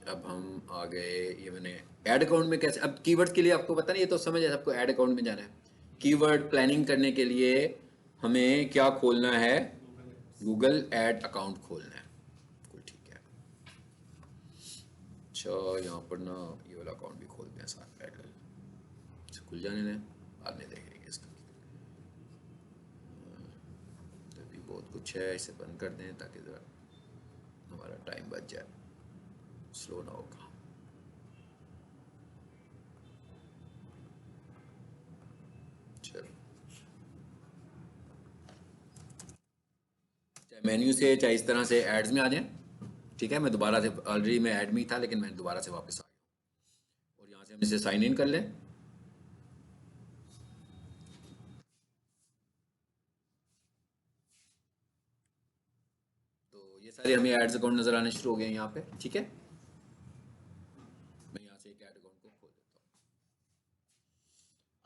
अब हम आ गए, ये मैंने ऐड अकाउंट में कैसे, अब कीवर्ड के लिए आपको पता नहीं, ये तो समझ है सबको, ऐड अकाउंट में जाना है। कीवर्ड प्लानिंग करने के लिए हमें क्या खोलना है, गूगल ऐड अकाउंट खोलना है। बिल्कुल ठीक है। अच्छा यहाँ पर ना ये वाला अकाउंट भी खोलते हैं साथ पैरेलल, खुल जाने दें, बाद में देखेंगे इसका। तभी बहुत कुछ है, इसे बंद कर दें ताकि ज़रा हमारा टाइम बच जाए, स्लो ना होगा। चलो, चाहे मेन्यू से चाहे इस तरह से एड्स में आ जाएं। ठीक है, मैं दोबारा से, ऑलरेडी मैं ऐड में ही था लेकिन मैं दोबारा से वापस आ गया और यहाँ से हम इसे साइन इन कर लें। तो ये सारे हमें एड्स अकाउंट नजर आने शुरू हो गए हैं यहाँ पे। ठीक है, मैं यहाँ से एक ऐड अकाउंट को खोल देता हूँ।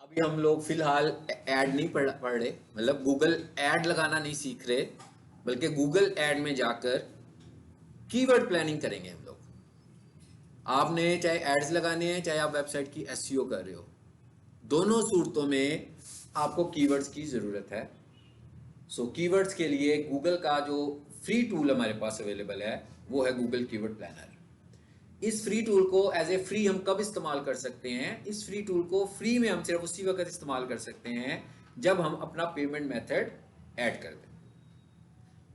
अभी हम लोग फिलहाल ऐड नहीं पढ़ रहे, मतलब गूगल ऐड लगाना नहीं सीख रहे, बल्कि गूगल ऐड में जाकर कीवर्ड प्लानिंग करेंगे हम लोग। आपने चाहे एड्स लगाने हैं चाहे आप वेबसाइट की एसईओ कर रहे हो, दोनों सूरतों में आपको कीवर्ड्स की ज़रूरत है। सो कीवर्ड्स के लिए गूगल का जो फ्री टूल हमारे पास अवेलेबल है वो है गूगल कीवर्ड प्लानर। इस फ्री टूल को एज ए फ्री हम कब इस्तेमाल कर सकते हैं, इस फ्री टूल को फ्री में हम सिर्फ उसी वक्त इस्तेमाल कर सकते हैं जब हम अपना पेमेंट मेथड ऐड कर दें।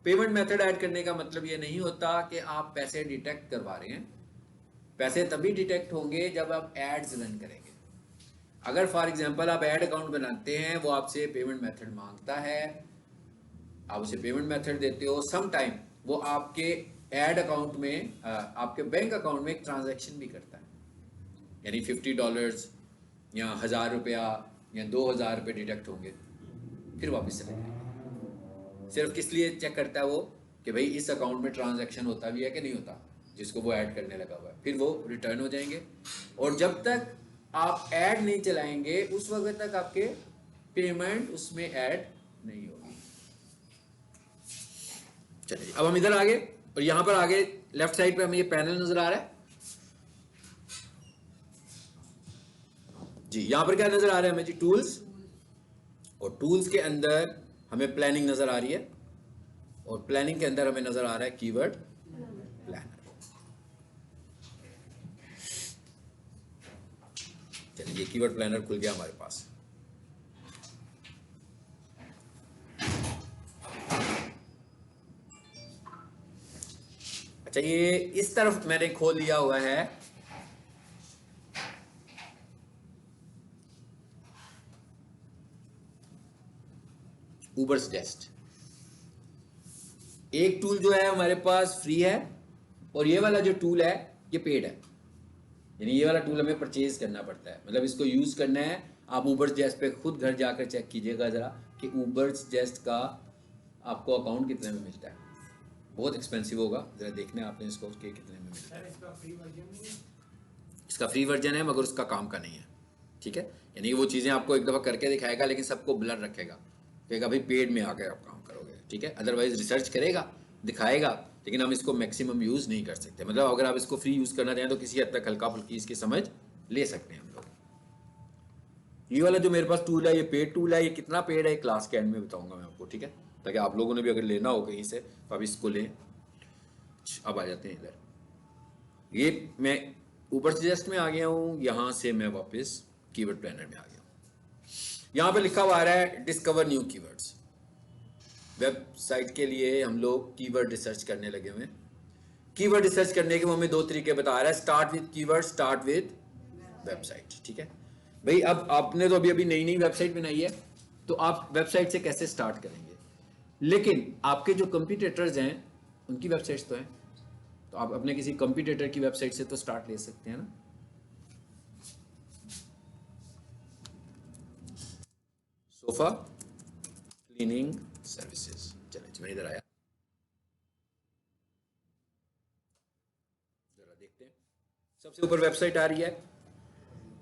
पेमेंट मेथड ऐड करने का मतलब ये नहीं होता कि आप पैसे डिटेक्ट करवा रहे हैं। पैसे तभी डिटेक्ट होंगे जब आप एड्स रन करेंगे। अगर फॉर एग्जांपल आप ऐड अकाउंट बनाते हैं, वो आपसे पेमेंट मेथड मांगता है, आप उसे पेमेंट मेथड देते हो, सम टाइम वो आपके ऐड अकाउंट में आपके बैंक अकाउंट में एक ट्रांजैक्शन भी करता है, यानी $50 या 1000 रुपया या 2000 रुपये डिडक्ट होंगे, फिर वापस चले जाएंगे। सिर्फ किस लिए चेक करता है वो, कि भाई इस अकाउंट में ट्रांजैक्शन होता भी है कि नहीं होता, जिसको वो ऐड करने लगा हुआ है, फिर वो रिटर्न हो जाएंगे। और जब तक आप ऐड नहीं चलाएंगे उस वक्त तक आपके पेमेंट उसमें ऐड नहीं होगी। चलिए अब हम इधर आगे, और यहां पर आगे लेफ्ट साइड पे हमें ये पैनल नजर आ रहा है जी। यहां पर क्या नजर आ रहा है हमें जी, टूल्स, और टूल्स के अंदर हमें प्लानिंग नजर आ रही है, और प्लानिंग के अंदर हमें नजर आ रहा है कीवर्ड प्लानर। चलिए कीवर्ड प्लानर खुल गया हमारे पास। अच्छा, ये इस तरफ मैंने खोल लिया हुआ है उबर टेस्ट। एक टूल जो है हमारे पास फ्री है, और ये वाला जो टूल है ये पेड है, यानी ये वाला टूल हमें परचेज करना पड़ता है, मतलब इसको यूज करना है। आप उबर जेस्ट पे खुद घर जाकर चेक कीजिएगा जरा कि उबर जेस्ट का आपको अकाउंट कितने में मिलता है। बहुत एक्सपेंसिव होगा, जरा देखना है आपने इसको कि कितने में मिलता है। इसका फ्री वर्जन है मगर उसका काम का नहीं है। ठीक है, यानी वो चीज़ें आपको एक दफ़ा करके दिखाएगा लेकिन सबको ब्लर रखेगा, कहेगा भाई पेड में आकर आप काम करोगे। ठीक है, अदरवाइज रिसर्च करेगा, दिखाएगा, लेकिन हम इसको मैक्सिमम यूज़ नहीं कर सकते। मतलब अगर आप इसको फ्री यूज़ करना चाहें तो किसी हद तक हल्का फुल्की इसकी समझ ले सकते हैं हम लोग। ये वाला जो मेरे पास टूल है ये पेड टूल है, ये कितना पेड है क्लास के एंड में बताऊंगा मैं आपको। ठीक है, ताकि आप लोगों ने भी अगर लेना हो कहीं से तो आप इसको लें। अब आ जाते हैं इधर, ये मैं ऊपर सजेस्ट में आ गया हूँ, यहाँ से मैं वापस कीवर्ड प्लानर में आ गया हूँ। यहाँ पे लिखा हुआ आ रहा है डिस्कवर न्यू कीवर्ड्स। वेबसाइट के लिए हम लोग कीवर्ड रिसर्च करने लगे हुए हैं। कीवर्ड रिसर्च करने के वो हमें दो तरीके बता रहा है, start with keyword, start with website. ठीक है भाई, अब आपने तो अभी अभी नई नई वेबसाइट बनाई है, तो आप वेबसाइट से कैसे स्टार्ट करेंगे, लेकिन आपके जो कंपटीटर्स हैं उनकी वेबसाइट्स तो हैं, तो आप अपने किसी कंपटीटर की वेबसाइट से तो स्टार्ट ले सकते हैं ना। सोफा क्लीनिंग सर्विसेज, चलिए मैं इधर आया, जरा देखते हैं। सबसे ऊपर वेबसाइट आ रही है,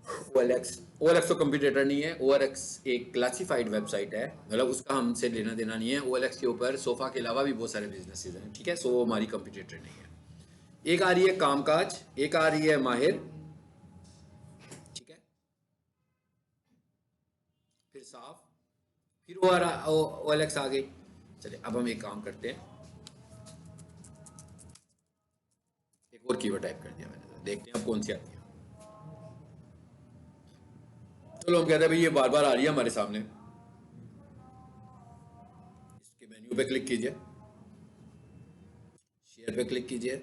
OLX तो कंप्यूटर नहीं है, OLX एक क्लासिफाइड वेबसाइट है, मतलब उसका हमसे लेना देना नहीं है। OLX के ऊपर सोफा के अलावा भी बहुत सारे बिजनेसेस हैं, ठीक है, सो वो हमारी कंप्यूटर नहीं है। एक आ रही है कामकाज, एक आ रही है माहिर, ठीक है, फिर साफ, फिर वो OLX आ गई। चलिए अब हम एक काम करते हैं, एक और कीवर्ड टाइप कर दिया मैंने, तो देखते हैं अब कौन सी आती है। चलो हम कहते हैं भाई ये बार बार आ रही है हमारे सामने, इसके मेन्यू पे क्लिक कीजिए, शेयर पे क्लिक कीजिए,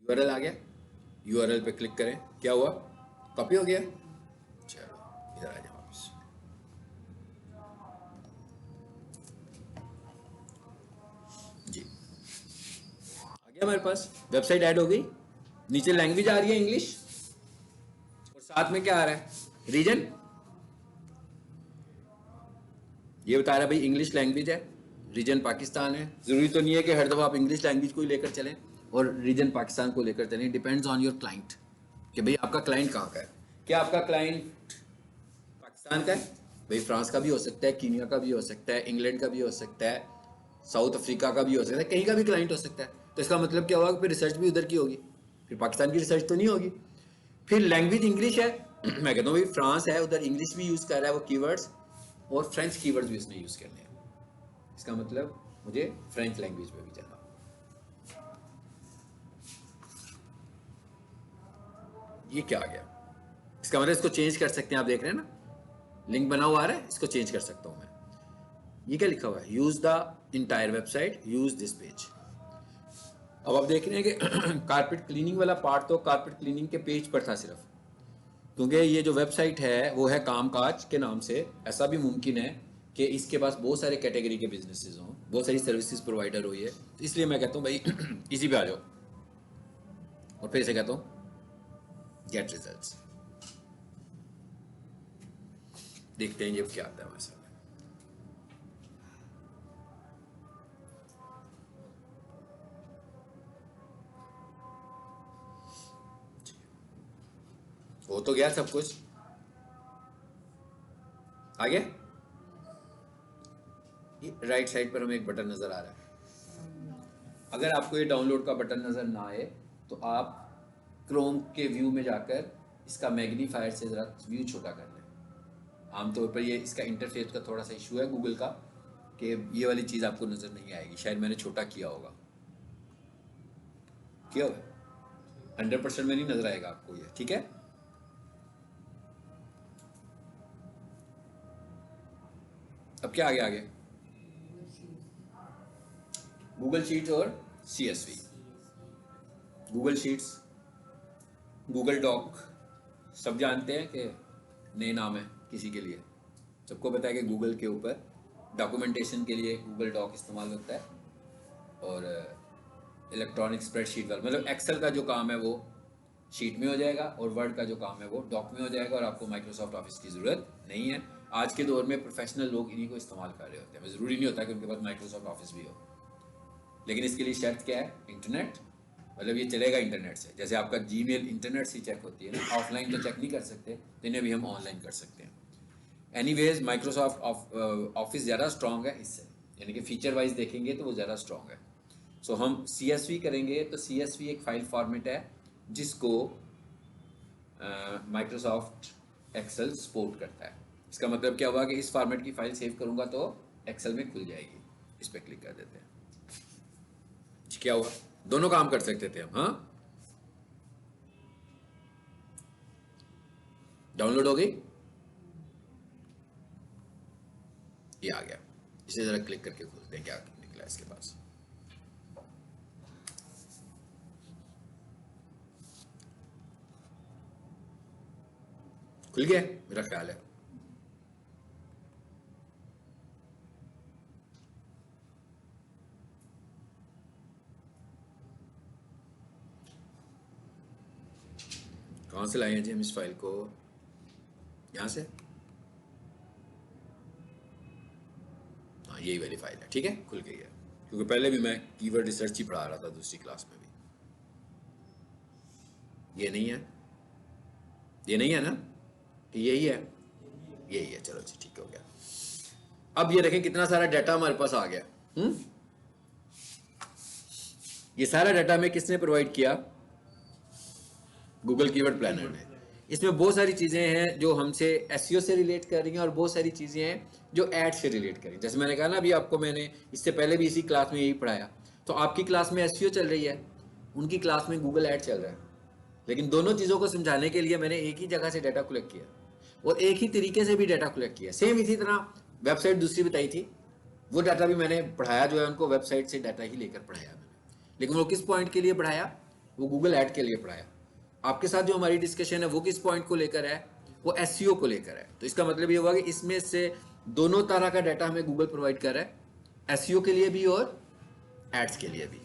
यूआरएल आ गया, यूआरएल पे क्लिक करें, क्या हुआ, कॉपी हो गया। चलो इधर आ जाए वापस, जी आ गया हमारे पास, वेबसाइट ऐड हो गई। नीचे लैंग्वेज आ रही है इंग्लिश, और साथ में क्या आ रहा है, रीजन। ये बता रहा है भाई इंग्लिश लैंग्वेज है, रीजन पाकिस्तान है। जरूरी तो नहीं है कि हर दफा आप इंग्लिश लैंग्वेज को ही लेकर चलें और रीजन पाकिस्तान को लेकर चलें, डिपेंड्स ऑन योर क्लाइंट कि भाई आपका क्लाइंट कहाँ का है। क्या आपका क्लाइंट पाकिस्तान का है, भाई फ्रांस का भी हो सकता है, कीनिया का भी हो सकता है, इंग्लैंड का भी हो सकता है, साउथ अफ्रीका का भी हो सकता है, कहीं का भी क्लाइंट हो सकता है। तो इसका मतलब क्या होगा, फिर रिसर्च भी उधर की होगी, फिर पाकिस्तान की रिसर्च तो नहीं होगी। फिर लैंग्वेज इंग्लिश है मैं कहता हूँ भाई फ्रांस है, उधर इंग्लिश भी यूज़ कर रहा है वो कीवर्ड्स, और फ्रेंच कीवर्ड्स भी उसने यूज़ करने हैं। इसका मतलब मुझे फ्रेंच लैंग्वेज में भी जाना। ये क्या आ गया, इसका मतलब इसको चेंज कर सकते हैं, आप देख रहे हैं ना लिंक बना हुआ आ रहा है, इसको चेंज कर सकता हूं मैं। ये क्या लिखा हुआ है, use the entire website, use this page. अब आप देख रहे हैं कि कारपेट क्लीनिंग वाला पार्ट तो कारपेट क्लीनिंग के पेज पर था सिर्फ, क्योंकि ये जो वेबसाइट है वो है कामकाज के नाम से। ऐसा भी मुमकिन है कि इसके पास बहुत सारे कैटेगरी के बिजनेसेस हों, बहुत सारी सर्विसेज प्रोवाइडर हुई है, तो इसलिए मैं कहता हूँ भाई इसी पे आ जाओ, और फिर से कहता हूँ गेट रिजल्ट्स। देखते हैं ये क्या आता है हमारे सामने। हो तो गया सब कुछ, आ गया। ये राइट साइड पर हमें एक बटन नज़र आ रहा है, अगर आपको ये डाउनलोड का बटन नज़र ना आए तो आप क्रोम के व्यू में जाकर इसका मैग्नीफायर से ज़रा व्यू छोटा कर लें। आमतौर पर ये इसका इंटरफेस का थोड़ा सा इशू है गूगल का, कि ये वाली चीज़ आपको नज़र नहीं आएगी, शायद मैंने छोटा किया होगा, किया होगा 100% में नहीं नज़र आएगा आपको ये, ठीक है। अब क्या आगे आगे, गूगल शीट्स और CSV। Google sheets, Google doc, सब जानते हैं कि नए नाम है किसी के लिए, सबको पता है कि गूगल के ऊपर डॉक्यूमेंटेशन के लिए गूगल डॉक इस्तेमाल होता है, और इलेक्ट्रॉनिक स्प्रेडशीट वाला मतलब एक्सेल का जो काम है वो शीट में हो जाएगा, और वर्ड का जो काम है वो डॉक में हो जाएगा, और आपको माइक्रोसॉफ्ट ऑफिस की ज़रूरत नहीं है। आज के दौर में प्रोफेशनल लोग इन्हीं को इस्तेमाल कर रहे होते हैं, ज़रूरी नहीं होता कि उनके पास माइक्रोसॉफ्ट ऑफिस भी हो, लेकिन इसके लिए शर्त क्या है, इंटरनेट, मतलब ये चलेगा इंटरनेट से। जैसे आपका जीमेल इंटरनेट से चेक होती है ना, ऑफलाइन तो चेक नहीं कर सकते, तो इन्हें भी हम ऑनलाइन कर सकते हैं। एनीवेज माइक्रोसॉफ्ट ऑफिस ज़्यादा स्ट्रॉन्ग है इससे, यानी कि फीचर वाइज देखेंगे तो वो ज़्यादा स्ट्रॉन्ग है। सो हम CSV करेंगे, तो CSV एक फाइल फॉर्मेट है जिसको माइक्रोसॉफ्ट एक्सेल सपोर्ट करता है। इसका मतलब क्या हुआ कि इस फॉर्मेट की फाइल सेव करूँगा तो एक्सेल में खुल जाएगी। इस पर क्लिक कर देते हैं, क्या हुआ, दोनों काम कर सकते थे हम। हाँ, डाउनलोड हो गई, ये आ गया। इसे जरा क्लिक करके खोलते हैं क्या निकला इसके पास। खुल गया मेरा ख्याल है। कहाँ से लाए हैं जी हम इस फाइल को, यहाँ से, हाँ यही वाली फाइल है, ठीक है, खुल गई है। क्योंकि पहले भी मैं कीवर्ड रिसर्च ही पढ़ा रहा था दूसरी क्लास में भी। ये नहीं है, ये नहीं है ना, यही है, यही है, चलो जी ठीक हो गया। अब ये देखें कितना सारा डाटा हमारे पास आ गया। ये सारा डाटा हमें किसने प्रोवाइड किया? गूगल कीवर्ड प्लानर ने। इसमें बहुत सारी चीज़ें हैं जो हमसे एसईओ से रिलेट कर रही हैं और बहुत सारी चीज़ें हैं जो ऐड से रिलेट कर रही हैं। जैसे मैंने कहा ना, अभी आपको मैंने इससे पहले भी इसी क्लास में यही पढ़ाया। तो आपकी क्लास में एसईओ चल रही है, उनकी क्लास में गूगल ऐड चल रहा है, लेकिन दोनों चीज़ों को समझाने के लिए मैंने एक ही जगह से डाटा कलेक्ट किया और एक ही तरीके से भी डाटा कलेक्ट किया। सेम इसी तरह वेबसाइट दूसरी बताई थी, वो डाटा भी मैंने पढ़ाया, जो है उनको वेबसाइट से डाटा ही लेकर पढ़ाया मैंने। लेकिन वो किस पॉइंट के लिए पढ़ाया? वो गूगल ऐड के लिए पढ़ाया। आपके साथ जो हमारी डिस्कशन है वो किस पॉइंट को लेकर है? वो एसईओ को लेकर है। तो इसका मतलब ये हुआ कि इसमें से दोनों तरह का डाटा हमें गूगल प्रोवाइड कर रहा है, एसईओ के लिए भी और एड्स के लिए भी।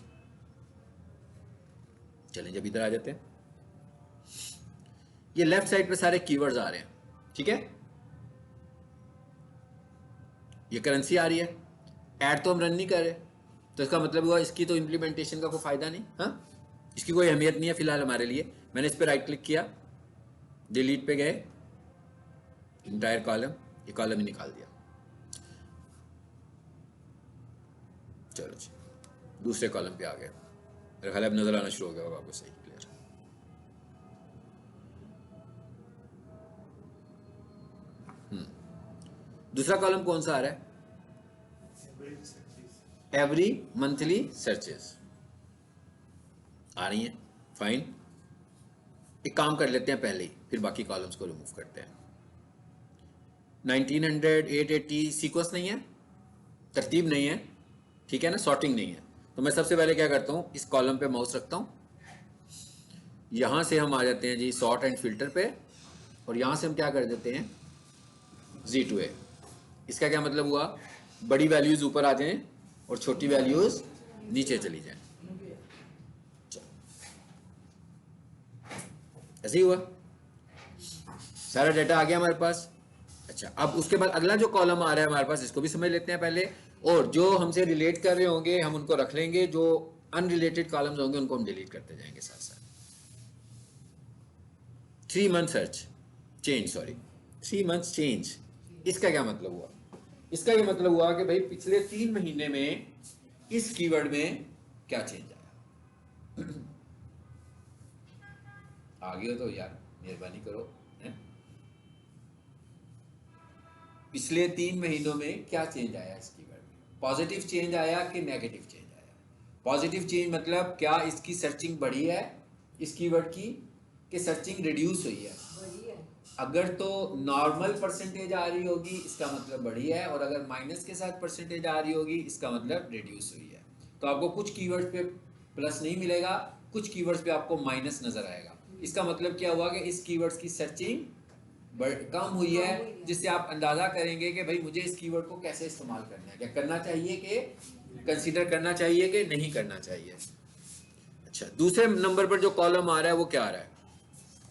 चलें जब इधर आ जाते हैं, ये लेफ्ट साइड पे सारे कीवर्ड्स आ रहे हैं, ठीक है। ये करेंसी आ रही है, ऐड तो हम रन नहीं कर रहे, तो इसका मतलब हुआ इसकी तो इंप्लीमेंटेशन का कोई फायदा नहीं, हाँ, इसकी कोई अहमियत नहीं है फिलहाल हमारे लिए। मैंने इस पर राइट क्लिक किया, डिलीट पे गए, इंटायर कॉलम, ये कॉलम ही निकाल दिया। चलो जी दूसरे कॉलम पे आ गए, मेरा ख्याल अब नजर आना शुरू हो गया होगा आपको, सही क्लियर। दूसरा कॉलम कौन सा आ रहा है? एवरी मंथली सर्चेस आ रही हैं, फाइन। एक काम कर लेते हैं पहले ही, फिर बाकी कॉलम्स को रिमूव करते हैं। 1900, 880 सीक्वेंस नहीं है, तरतीब नहीं है, ठीक है ना, सॉर्टिंग नहीं है। तो मैं सबसे पहले क्या करता हूँ, इस कॉलम पे माउस रखता हूँ, यहाँ से हम आ जाते हैं जी सॉर्ट एंड फिल्टर पे, और यहाँ से हम क्या कर देते हैं Z2A। इसका क्या मतलब हुआ? बड़ी वैल्यूज ऊपर आ जाएं और छोटी वैल्यूज नीचे चली जाएं। ऐसे ही हुआ, सारा डाटा आ गया हमारे पास। अच्छा, अब उसके बाद अगला जो कॉलम आ रहा है हमारे पास, इसको भी समझ लेते हैं पहले, और जो हमसे रिलेट कर रहे होंगे हम उनको रख लेंगे, जो अनरिलेटेड कॉलम्स होंगे उनको हम डिलीट करते जाएंगे साथ साथ। 3 month search change, sorry 3 month change, इसका क्या मतलब हुआ? इसका ये मतलब हुआ कि भाई पिछले 3 महीने में इस कीवर्ड में क्या चेंज आया। आ गए हो तो यार मेहरबानी करो, है? पिछले 3 महीनों में क्या चेंज आया इस कीवर्ड में? पॉजिटिव चेंज आया कि नेगेटिव चेंज आया? पॉजिटिव चेंज मतलब क्या इसकी सर्चिंग बढ़ी है इस कीवर्ड की, कि सर्चिंग रिड्यूस हुई है? अगर तो नॉर्मल परसेंटेज आ रही होगी इसका मतलब बढ़ी है, और अगर माइनस के साथ परसेंटेज आ रही होगी इसका मतलब रिड्यूस हुई है। तो आपको कुछ कीवर्ड्स पे प्लस नहीं मिलेगा, कुछ कीवर्ड्स पे आपको माइनस नजर आएगा। इसका मतलब क्या हुआ कि इस कीवर्ड्स की सर्चिंग कम हुई है, जिससे आप अंदाजा करेंगे कि भाई मुझे इस कीवर्ड को कैसे इस्तेमाल करना है, क्या करना चाहिए, कि कंसीडर करना चाहिए कि नहीं करना चाहिए। अच्छा, दूसरे नंबर पर जो कॉलम आ रहा है वो क्या आ रहा है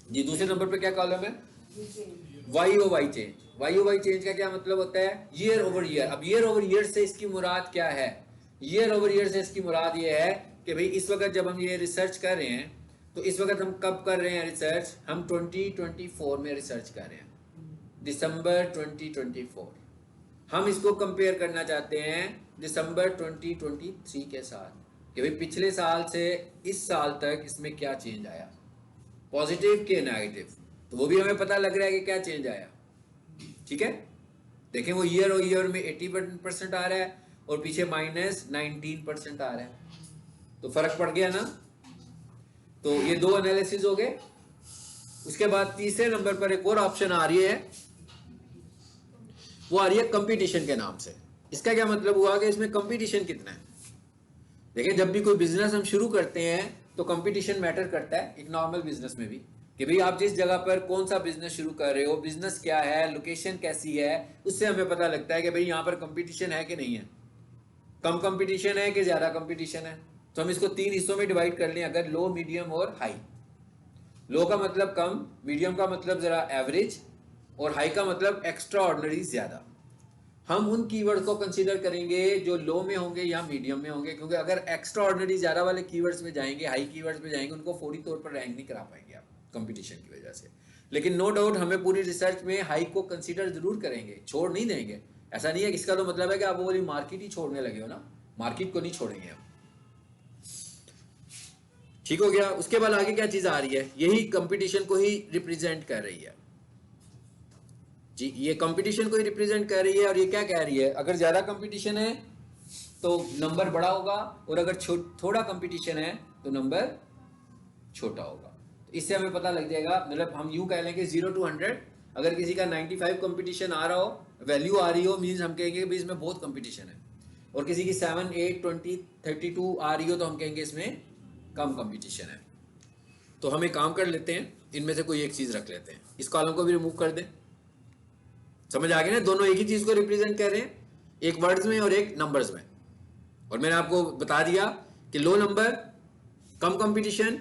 जी? दूसरे नंबर पर क्या कॉलम है? YOY change. YOY चेंज का क्या मतलब होता है? Year over year. अब ईयर ओवर ईयर से इसकी मुराद क्या है? ईयर ओवर ईयर से इसकी मुराद ये है कि भाई इस वक्त जब हम ये रिसर्च कर रहे हैं, तो इस वक्त हम कब कर रहे हैं रिसर्च? हम 2024 में रिसर्च कर रहे हैं, दिसंबर 2024। हम इसको कंपेयर करना चाहते हैं दिसंबर 2023 के साथ, कि भाई पिछले साल से इस साल तक इसमें क्या चेंज आया, पॉजिटिव के नेगेटिव। तो वो भी हमें पता लग रहा है कि क्या चेंज आया, ठीक है। देखें वो ईयर और ईयर में 80% आ रहा है और पीछे -19% आ रहा है, तो फर्क पड़ गया ना। तो ये 2 एनालिसिस हो गए। उसके बाद तीसरे नंबर पर एक और ऑप्शन आ रही है, वो आ रही है कंपटीशन के नाम से। इसका क्या मतलब हुआ कि इसमें कंपटीशन कितना है? देखिए, जब भी कोई बिजनेस हम शुरू करते हैं तो कंपटीशन मैटर करता है, एक नॉर्मल बिजनेस में भी, कि भाई आप जिस जगह पर कौन सा बिजनेस शुरू कर रहे हो, बिजनेस क्या है, लोकेशन कैसी है, उससे हमें पता लगता है कि भाई यहाँ पर कंपटीशन है कि नहीं है, कम कंपटीशन है कि ज्यादा कंपटीशन है। तो हम इसको 3 हिस्सों में डिवाइड कर लें, अगर लो, मीडियम और हाई। लो का मतलब कम, मीडियम का मतलब जरा एवरेज, और हाई का मतलब एक्स्ट्रा ऑर्डिनरी, ज्यादा। हम उन कीवर्ड को कंसीडर करेंगे जो लो में होंगे या मीडियम में होंगे, क्योंकि अगर एक्स्ट्रा ऑर्डिनरी ज्यादा वाले कीवर्ड्स में जाएंगे, हाई कीवर्ड्स में जाएंगे, उनको फौरी तौर पर रैंक नहीं करा पाएंगे आप कंपटीशन की वजह से। लेकिन नो डाउट हमें पूरी रिसर्च में हाइक को कंसीडर जरूर करेंगे, छोड़ नहीं देंगे। ऐसा नहीं है कि इसका तो मतलब है कि आप वो वाली मार्केट ही छोड़ने लगे हो ना, मार्केट को नहीं छोड़ेंगे हम। ठीक हो गया। उसके बाद आगे क्या चीज आ रही है, यही कंपटीशन को ही रिप्रेजेंट कर रही है जी, ये कंपटीशन को ही रिप्रेजेंट कर रही है। और ये क्या कह रही है, अगर ज्यादा कंपटीशन है तो नंबर बड़ा होगा, और अगर थोड़ा कंपटीशन है तो नंबर छोटा होगा। तो इससे हमें पता लग जाएगा, मतलब हम यूं कह लेंगे 0 to 100, अगर किसी का 95 कंपटीशन आ रहा हो, वैल्यू आ रही हो, मीन्स हम कहेंगे कि इसमें बहुत कंपटीशन है। और किसी की 7, 8, 20, 32 आ रही हो तो हम कहेंगे इसमें कम कंपटीशन है। तो हम एक काम कर लेते हैं, इनमें से कोई एक चीज रख लेते हैं, इस कॉलम को भी रिमूव कर दें। समझ आ गया ना, दोनों एक ही चीज को रिप्रेजेंट कर रहे हैं, एक वर्ड्स में और एक नंबर्स में। और मैंने आपको बता दिया कि लो नंबर कम कंपटीशन,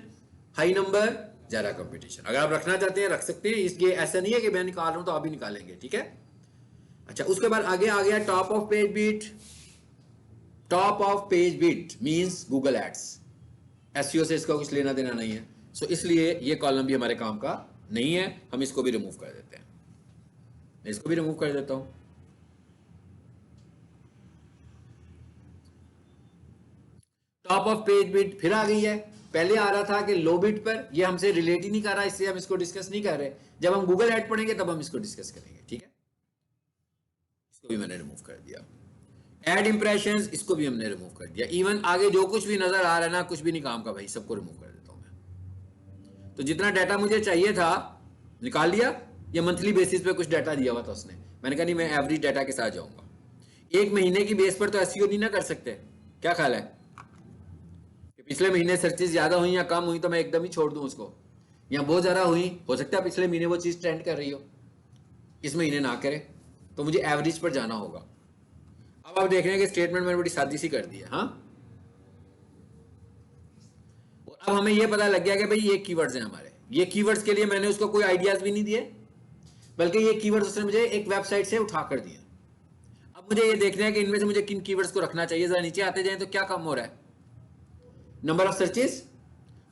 हाई नंबर ज्यादा कंपटीशन। अगर आप रखना चाहते हैं रख सकते हैं, इसलिए ऐसा नहीं है कि मैं निकाल रहा हूं तो आप भी निकालेंगे, ठीक है। अच्छा, उसके बाद आगे आ गया top of page bid. Top of page bid means Google ads. SEO से इसका कुछ लेना देना नहीं है, सो इसलिए ये कॉलम भी हमारे काम का नहीं है, हम इसको भी रिमूव कर देते हैं। मैं इसको भी रिमूव कर देता हूं। टॉप ऑफ पेज बिट फिर आ गई है, पहले आ रहा था कि लो बिट पर, ये हमसे रिलेट ही नहीं कर रहा, इससे हम इसको डिस्कस नहीं कर रहे। जब हम गूगल ऐड पढ़ेंगे तब हम इसको डिस्कस करेंगे, ठीक है। इसको भी मैंने रिमूव कर दिया। एड इंप्रेशंस, इसको भी हमने रिमूव कर दिया। इवन आगे जो कुछ भी नजर आ रहा है ना, कुछ भी नहीं काम का भाई, सबको रिमूव कर देता हूं मैं। तो जितना डाटा मुझे चाहिए था निकाल लिया। ये मंथली बेसिस पे कुछ डाटा दिया हुआ था उसने, मैंने कहा नहीं मैं एवरेज डाटा के साथ जाऊंगा। एक महीने की बेस पर तो एसईओ नहीं ना कर सकते, क्या ख्याल है कि पिछले महीने सर्चेज ज्यादा हुई या कम हुई तो मैं एकदम ही छोड़ दूं उसको, या बहुत ज्यादा हुई, हो सकता है पिछले महीने वो चीज ट्रेंड कर रही हो, इस महीने ना करे, तो मुझे एवरेज पर जाना होगा। अब आप देख रहे हैं कि स्टेटमेंट मैंने बड़ी सादी सी कर दी है, हाँ। और अब हमें यह पता लग गया कि भाई ये कीवर्ड्स हैं हमारे, ये कीवर्ड्स के लिए मैंने उसको कोई आइडियाज भी नहीं दिए, बल्कि ये कीवर्ड्स उसने मुझे एक वेबसाइट से उठा कर दिए। अब मुझे ये देखना है कि इनमें से मुझे किन कीवर्ड्स को रखना चाहिए। जरा नीचे आते जाएं तो क्या कम हो रहा है, नंबर ऑफ सर्चेस।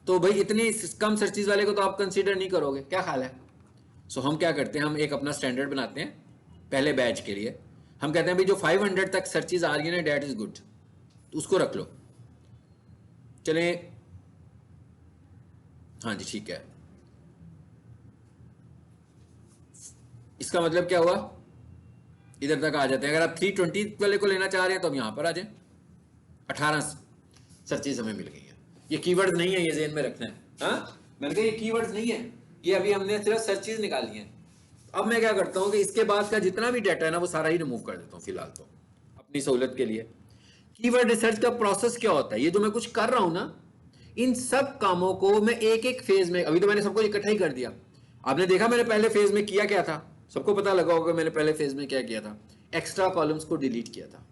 तो भाई इतनी कम सर्चेस वाले को तो आप कंसीडर नहीं करोगे, क्या ख्याल है। सो हम क्या करते हैं, हम एक अपना स्टैंडर्ड बनाते हैं पहले बैच के लिए। हम कहते हैं भाई जो 500 तक सर्चेस आ रही है ना, डेट इज गुड, तो उसको रख लो। चले, हाँ जी ठीक है। इसका मतलब क्या हुआ, इधर तक आ जाते हैं। अगर आप 320 वाले को लेना चाह रहे हैं तो हम यहां पर आ जाएं। 18 सर्चेज हमें मिल गई हैं। ये कीवर्ड्स नहीं है, ये ज़हन में रखना है, हाँ। मैंने कहा ये कीवर्ड्स नहीं है, ये अभी हमने सिर्फ सर्चेज निकाली हैं। अब मैं क्या करता हूं कि इसके बाद का जितना भी डाटा है ना वो सारा ही रिमूव कर देता हूं फिलहाल, तो अपनी सहूलत के लिए। कीवर्ड रिसर्च का प्रोसेस क्या होता है, ये जो मैं कुछ कर रहा हूं ना, इन सब कामों को मैं एक एक फेज में, अभी तो मैंने सबको इकट्ठा ही कर दिया। आपने देखा मैंने पहले फेज में किया क्या था, सबको पता लगा होगा मैंने पहले फेज में क्या किया था, एक्स्ट्रा कॉलम्स को डिलीट किया था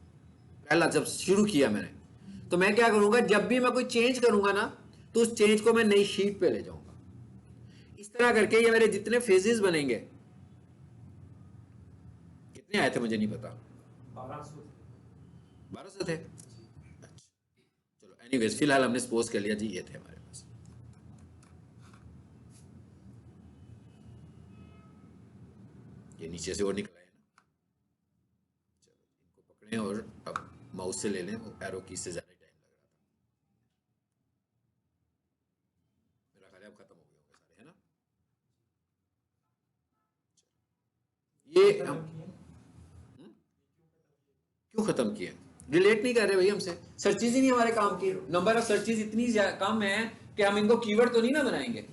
पहला जब शुरू किया मैंने। तो मैं क्या करूंगा, जब भी मैं कोई चेंज करूंगा ना, तो उस चेंज को मैं नई शीट पे ले जाऊंगा। इस तरह करके ये मेरे जितने फेजेस बनेंगे, कितने आए थे मुझे नहीं पता, 1200 थे। अच्छा चलो, एनीवेज फिलहाल हमने सपोज कर लिया जी ये थे हमारे पास। ये नीचे से और निकला है ना, चलो इनको पकड़ें और अब माउस से ले लें, वो एरो की से ज्यादा टाइम लग रहा था। मेरा ख्याल है अब खत्म हो गए होंगे सारे, है ना। ये हम क्यों खत्म किए, रिलेट नहीं कर रहे भाई हमसे, सर्चेज ही नहीं हमारे काम की। नंबर ऑफ सर्चेज इतनी कम है कि हम इनको कीवर्ड तो नहीं ना बनाएंगे,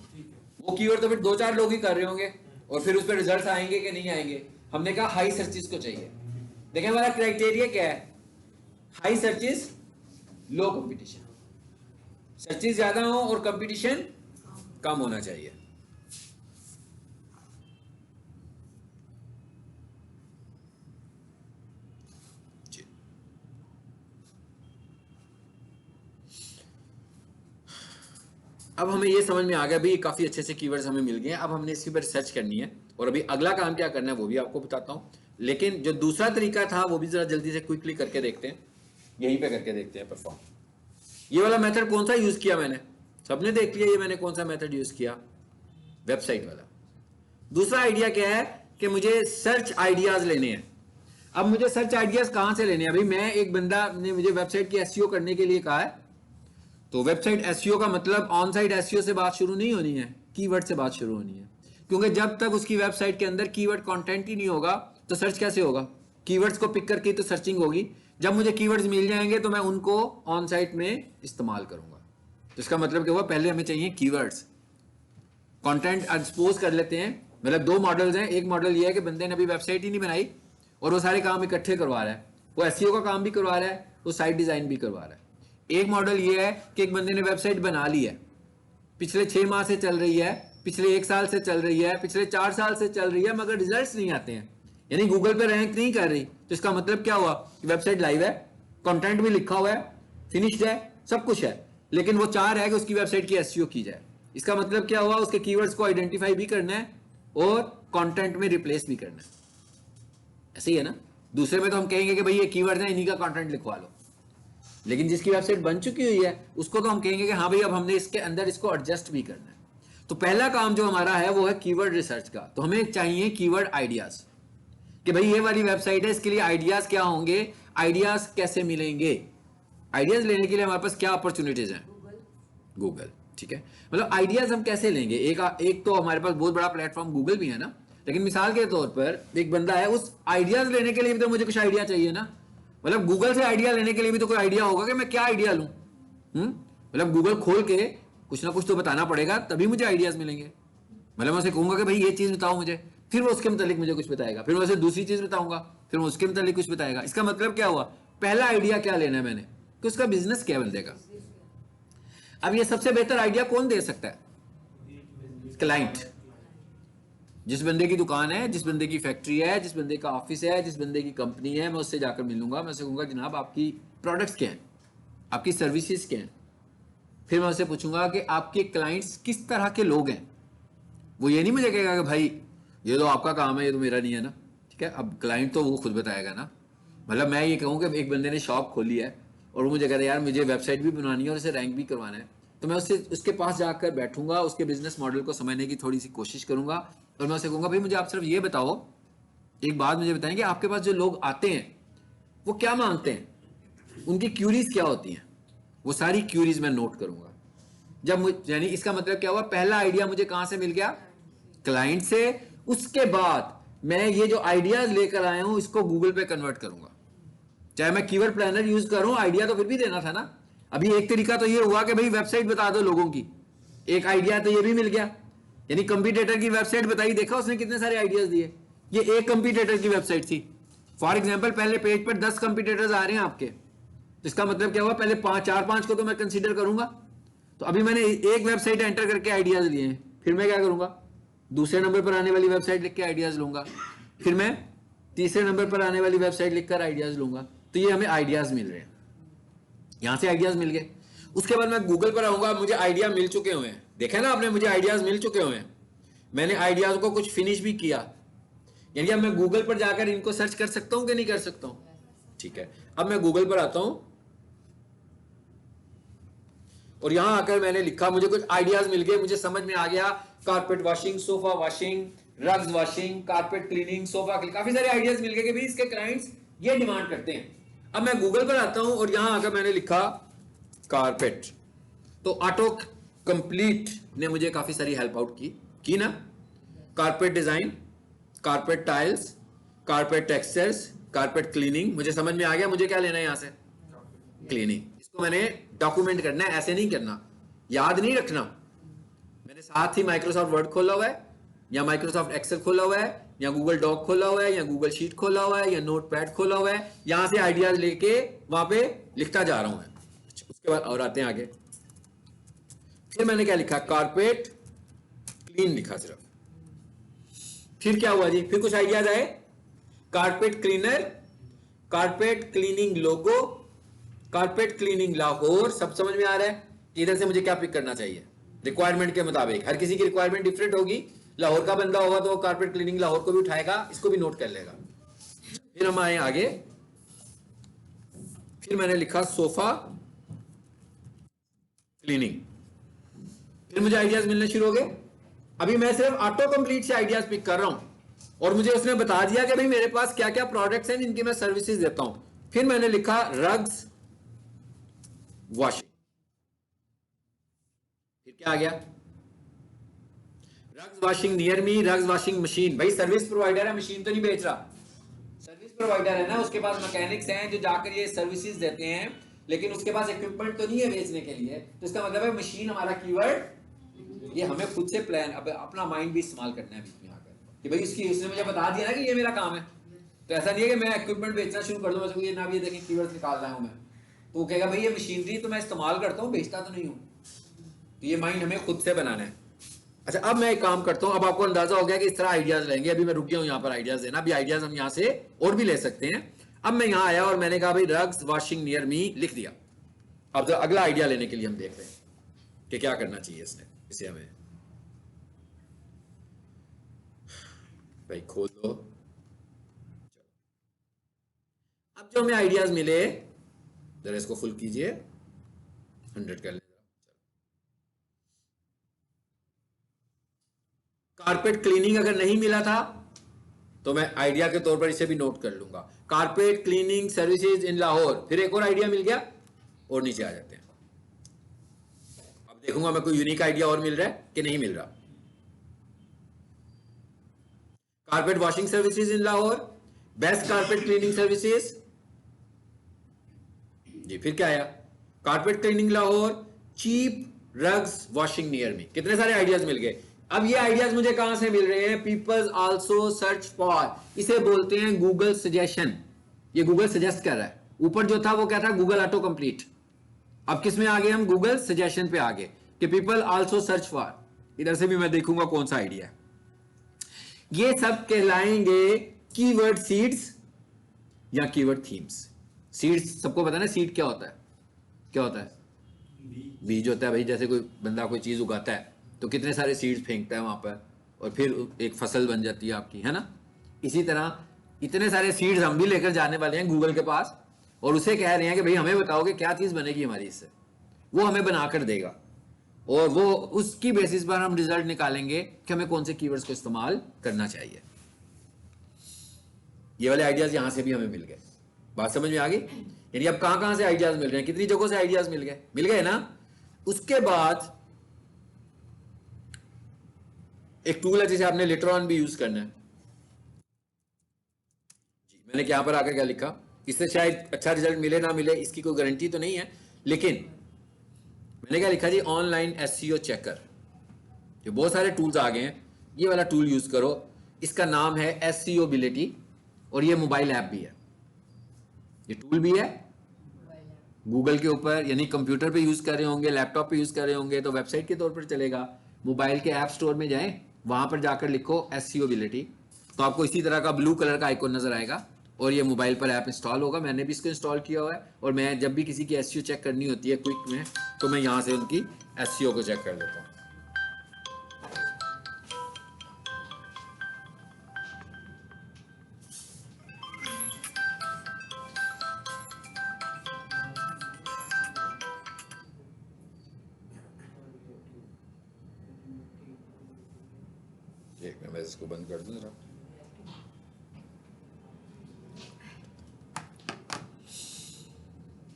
वो कीवर्ड तो फिर 2-4 लोग ही कर रहे होंगे, और फिर उस पर रिजल्ट आएंगे कि नहीं आएंगे। हमने कहा हाई सर्चेज को चाहिए। देखिए हमारा क्राइटेरिया क्या है, हाई सर्चेज, लो कंपटीशन। सर्चेज ज्यादा हो और कंपटीशन कम होना चाहिए। अब हमें ये समझ में आ गया भाई, काफ़ी अच्छे से कीवर्ड्स हमें मिल गए हैं। अब हमने इसके ऊपर रिसर्च करनी है, और अभी अगला काम क्या करना है वो भी आपको बताता हूँ। लेकिन जो दूसरा तरीका था वो भी ज़रा जल्दी से क्विकली करके देखते हैं, यहीं पे करके देखते हैं परफॉर्म। ये वाला मेथड कौन सा यूज़ किया मैंने, सबने देख लिया ये मैंने कौन सा मेथड यूज़ किया, वेबसाइट वाला। दूसरा आइडिया क्या है कि मुझे सर्च आइडियाज लेने हैं। अब मुझे सर्च आइडियाज कहां से लेने हैं? अभी मैं एक बंदा ने मुझे वेबसाइट की एसईओ करने के लिए कहा है, तो वेबसाइट एसईओ का मतलब ऑन साइट एसईओ से बात शुरू नहीं होनी है, कीवर्ड से बात शुरू होनी है। क्योंकि जब तक उसकी वेबसाइट के अंदर कीवर्ड कंटेंट ही नहीं होगा तो सर्च कैसे होगा? कीवर्ड्स को पिक करके तो सर्चिंग होगी। जब मुझे कीवर्ड्स मिल जाएंगे तो मैं उनको ऑन साइट में इस्तेमाल करूंगा। तो इसका मतलब क्या हुआ? पहले हमें चाहिए कीवर्ड्स। कंटेंट एक्सपोज कर लेते हैं। मतलब दो मॉडल्स हैं। एक मॉडल ये है कि बंदे ने अभी वेबसाइट ही नहीं बनाई और वो सारे काम इकट्ठे करवा रहा है, वो एसईओ का काम भी करवा रहा है, वो साइट डिजाइन भी करवा रहा है। एक मॉडल ये है कि एक बंदे ने वेबसाइट बना ली है, पिछले 6 माह से चल रही है, पिछले 1 साल से चल रही है, पिछले 4 साल से चल रही है, मगर रिजल्ट्स नहीं आते हैं, यानी गूगल पे रैंक नहीं कर रही। तो इसका मतलब क्या हुआ कि वेबसाइट लाइव है, कंटेंट भी लिखा हुआ है, फिनिश्ड है, सब कुछ है, लेकिन वो चाह रहा है कि उसकी वेबसाइट की एसईओ की जाए। इसका मतलब क्या हुआ? उसके कीवर्ड्स को आइडेंटिफाई भी करना है और कंटेंट में रिप्लेस भी करना है। ऐसे ही है ना? दूसरे में तो हम कहेंगे कि भाई ये कीवर्ड है, इन्हीं का कंटेंट लिखवा लो, लेकिन जिसकी वेबसाइट बन चुकी हुई है उसको तो हम कहेंगे कि हाँ भाई अब हमने इसके अंदर इसको एडजस्ट भी करना है। तो पहला काम जो हमारा है वो है कीवर्ड रिसर्च का। तो हमें चाहिए कीवर्ड आइडियाज, कि भाई ये वाली वेबसाइट है, इसके लिए आइडियाज क्या होंगे, आइडियाज कैसे मिलेंगे। आइडियाज लेने के लिए हमारे पास क्या अपॉर्चुनिटीज हैं? गूगल। ठीक है, मतलब आइडियाज हम कैसे लेंगे? एक तो हमारे पास बहुत बड़ा प्लेटफॉर्म गूगल भी है ना, लेकिन मिसाल के तौर पर एक बंदा है, उस आइडियाज लेने के लिए भी तो मुझे कुछ आइडिया चाहिए ना। मतलब गूगल से आइडिया लेने के लिए भी तो कोई आइडिया होगा कि मैं क्या आइडिया लूं। मतलब गूगल खोल के कुछ ना कुछ तो बताना पड़ेगा, तभी मुझे आइडियाज मिलेंगे। मतलब मैं उसे कहूंगा कि भाई ये चीज बताओ मुझे, फिर वो उसके मुतालिक मुझे कुछ बताएगा, फिर मैं उसे दूसरी चीज बताऊंगा, फिर वो उसके मुतालिक कुछ बताएगा। इसका मतलब क्या हुआ? पहला आइडिया क्या लेना है मैंने, कि उसका बिजनेस क्या बन देगा। अब ये सबसे बेहतर आइडिया कौन दे सकता है? क्लाइंट। जिस बंदे की दुकान है, जिस बंदे की फैक्ट्री है, जिस बंदे का ऑफिस है, जिस बंदे की कंपनी है, मैं उससे जाकर मिलूंगा। मैं उससे कहूंगा जनाब आपकी प्रोडक्ट्स क्या हैं, आपकी सर्विसेज क्या हैं। फिर मैं उससे पूछूंगा कि आपके क्लाइंट्स किस तरह के लोग हैं। वो ये नहीं मुझे कहेगा कि भाई ये तो आपका काम है, ये तो मेरा नहीं है ना। ठीक है, अब क्लाइंट तो वो खुद बताएगा ना। मतलब मैं ये कहूँ कि एक बंदे ने शॉप खोली है और वो मुझे कहता है यार मुझे वेबसाइट भी बनवानी है और इसे रैंक भी करवाना है, तो मैं उससे उसके पास जाकर बैठूंगा, उसके बिजनेस मॉडल को समझने की थोड़ी सी कोशिश करूंगा और मैं उससे कहूँगा भाई मुझे आप सिर्फ ये बताओ, एक बात मुझे बताएं कि आपके पास जो लोग आते हैं वो क्या मांगते हैं, उनकी क्यूरीज क्या होती हैं। वो सारी क्यूरीज मैं नोट करूंगा। यानी इसका मतलब क्या हुआ? पहला आइडिया मुझे कहां से मिल गया? क्लाइंट से। उसके बाद मैं ये जो आइडियाज लेकर आया हूं इसको गूगल पे कन्वर्ट करूंगा। चाहे मैं कीवर्ड प्लानर यूज करूं, आइडिया तो फिर भी देना था ना। अभी एक तरीका तो ये हुआ कि भाई वेबसाइट बता दो लोगों की, एक आइडिया तो ये भी मिल गया, यानी कंपटीटर की वेबसाइट बताई, देखा उसने कितने सारे आइडियाज दिए। ये एक कंपटीटर की वेबसाइट थी। फॉर एग्जाम्पल पहले पेज पर 10 कंपटीटर्स आ रहे हैं आपके, तो इसका मतलब क्या हुआ? पहले 4-5 को तो मैं कंसीडर करूंगा। तो अभी मैंने एक वेबसाइट एंटर करके आइडियाज लिए हैं, फिर मैं क्या करूंगा? दूसरे नंबर पर आने वाली वेबसाइट लिख के आइडियाज लूंगा, फिर मैं तीसरे नंबर पर आने वाली वेबसाइट लिखकर आइडियाज लूंगा। तो ये हमें आइडियाज मिल रहे हैं, यहां से आइडियाज मिल गए। उसके बाद मैं गूगल पर आऊंगा, मुझे आइडिया मिल चुके हुए हैं, देखा ना आपने, मुझे आइडियाज मिल चुके हुए हैं, मैंने आइडियाज को कुछ फिनिश भी किया। यानी अब मैं गूगल पर जाकर इनको सर्च कर सकता हूं कि नहीं कर सकता हूं? ठीक है, अब मैं गूगल पर आता हूं और यहां आकर मैंने लिखा, मुझे कुछ आइडियाज मिल गए, मुझे समझ में आ गया carpet washing, sofa washing, rugs washing, carpet cleaning, sofa cleaning, काफी सारे आइडियाज मिल गए कि भाई इसके क्लाइंट्स ये डिमांड करते हैं। अब मैं गूगल पर आता हूं और यहां आकर मैंने लिखा कारपेट, तो ऑटो कंप्लीट ने मुझे काफी सारी हेल्प आउट की ना। Carpet design, carpet tiles, carpet textures, carpet cleaning, मुझे समझ में आ गया मुझे क्या लेना है यहां से, क्लीनिंग। इसको मैंने डॉक्यूमेंट करना है, ऐसे नहीं करना, याद नहीं रखना। मैंने साथ ही माइक्रोसॉफ्ट वर्ड खोला हुआ है, या माइक्रोसॉफ्ट एक्सेल खोला हुआ है, या गूगल डॉक खोला हुआ है, या गूगल शीट खोला हुआ है, या नोट पैड खोला हुआ है, यहां से आइडियाज लेके वहां पे लिखता जा रहा हूं मैं। उसके बाद और आते हैं आगे, फिर मैंने क्या लिखा? कारपेट क्लीन लिखा सिर्फ। फिर क्या हुआ जी? फिर कुछ आइडियाज आए, कारपेट क्लीनर, कारपेट क्लीनिंग लोगो, कारपेट क्लीनिंग लाहौर। सब समझ में आ रहा है कि इधर से मुझे क्या पिक करना चाहिए रिक्वायरमेंट के मुताबिक। हर किसी की रिक्वायरमेंट डिफरेंट होगी। लाहौर का बंदा होगा तो वो कारपेट क्लीनिंग लाहौर को भी उठाएगा, इसको भी नोट कर लेगा। फिर हम आए आगे, फिर मैंने लिखा सोफा क्लीनिंग। फिर मुझे आइडियाज मिलने शुरू हो गए। अभी मैं सिर्फ ऑटो कंप्लीट से आइडियाज पिक कर रहा हूं और मुझे उसने बता दिया कि भाई मेरे पास क्या क्या प्रोडक्ट्स हैं जिनकी मैं सर्विसेज देता हूं। फिर मैंने लिखा रग्स वॉशिंग। फिर क्या आ गया, रग्स वॉशिंग नियर मी, रग्स वॉशिंग मशीन। भाई सर्विस प्रोवाइडर है, मशीन तो नहीं बेच रहा, सर्विस प्रोवाइडर है ना, उसके पास मैकेनिक्स हैं जो जाकर ये सर्विसेज देते हैं, लेकिन उसके पास इक्विपमेंट तो नहीं है बेचने के लिए। तो इसका मतलब है मशीन हमारा कीवर्ड। ये हमें खुद से प्लान, अब अपना माइंड भी इस्तेमाल करना है बीच में आकर कि भाई इसकी, उसने मुझे बता दिया ना कि ये मेरा काम है। तो ऐसा नहीं है कि मैं इक्विपमेंट बेचना शुरू कर दूं, मैं ये ना भी देखें कीवर्ड्स निकाल रहा हूं मैं, तो वो कहेगा भाई ये मशीनरी तो मैं इस्तेमाल करता हूं, बेचता तो नहीं हूं। तो ये माइंड हमें खुद से बनाना है। अच्छा, अब मैं एक काम करता हूं, अब आपको अंदाजा हो गया कि इस तरह आइडियाज लेंगे। अभी मैं रुक गया हूं यहाँ पर आइडियाज देना, अभी आइडियाज हम यहाँ से और भी ले सकते हैं। अब मैं यहाँ आया और मैंने कहा भाई रग्स वॉशिंग नियर मी लिख दिया। अब तो अगला आइडिया लेने के लिए हम देख रहे हैं कि क्या करना चाहिए इसने, इसे हमें भाई खोल दो। अब जो हमें आइडियाज मिले, जरा इसको फुल कीजिए, 100 कर लें। कारपेट क्लीनिंग अगर नहीं मिला था तो मैं आइडिया के तौर पर इसे भी नोट कर लूंगा, carpet cleaning services in Lahore. फिर एक और आइडिया मिल गया और नीचे आ जाते हैं। अब देखूंगा मैं कोई यूनिक आइडिया और मिल रहा है कि नहीं मिल रहा। Carpet washing services in Lahore, best carpet cleaning services जी। फिर क्या आया, carpet cleaning Lahore, cheap rugs washing near me. कितने सारे आइडियाज मिल गए। अब ये आइडियाज मुझे कहां से मिल रहे हैं, पीपल्स आल्सो सर्च फॉर, इसे बोलते हैं गूगल सजेशन। ये गूगल सजेस्ट कर रहा है। ऊपर जो था वो क्या था, गूगल ऑटो कंप्लीट। अब किस में आ गए हम, गूगल सजेशन पे आ गए कि पीपल आल्सो सर्च फॉर। इधर से भी मैं देखूंगा कौन सा आइडिया है। ये सब कहलाएंगे कीवर्ड सीड्स या कीवर्ड थीम्स। सीड्स सबको पता है ना, सीड क्या होता है, क्या होता है, बीज होता है भाई। जैसे कोई बंदा कोई चीज उगाता है तो कितने सारे सीड्स फेंकता है वहां पर और फिर एक फसल बन जाती है आपकी, है ना। इसी तरह इतने सारे सीड्स हम भी लेकर जाने वाले हैं गूगल के पास और उसे कह रहे हैं कि भाई हमें बताओ कि क्या चीज बनेगी हमारी इससे। वो हमें बनाकर देगा और वो उसकी बेसिस पर हम रिजल्ट निकालेंगे कि हमें कौन से कीवर्ड्स को इस्तेमाल करना चाहिए। ये वाले आइडियाज यहां से भी हमें मिल गए। बात समझ में आ गई। यानी अब कहां कहां से आइडियाज मिल रहे हैं, कितनी जगहों से आइडियाज मिल गए ना। उसके बाद एक टूल है जिसे आपने लेटर ऑन भी यूज करना है जी। मैंने यहां पर आकर क्या लिखा, इससे शायद अच्छा रिजल्ट मिले ना मिले, इसकी कोई गारंटी तो नहीं है, लेकिन मैंने क्या लिखा जी, ऑनलाइन एसईओ चेकर। जो बहुत सारे टूल्स आ गए हैं, ये वाला टूल यूज करो। इसका नाम है एसईओबिलिटी और ये मोबाइल ऐप भी है, ये टूल भी है गूगल के ऊपर, यानी कंप्यूटर पे यूज कर रहे होंगे, लैपटॉप पे यूज कर रहे होंगे तो वेबसाइट के तौर पर चलेगा। मोबाइल के ऐप स्टोर में जाएं, वहां पर जाकर लिखो एसईओबिलिटी, तो आपको इसी तरह का ब्लू कलर का आइकॉन नजर आएगा और ये मोबाइल पर ऐप इंस्टॉल होगा। मैंने भी इसको इंस्टॉल किया हुआ है और मैं जब भी किसी की एसईओ चेक करनी होती है क्विक में, तो मैं यहाँ से उनकी एसईओ को चेक कर लेता हूँ। मैं इसको बंद कर दूं जरा।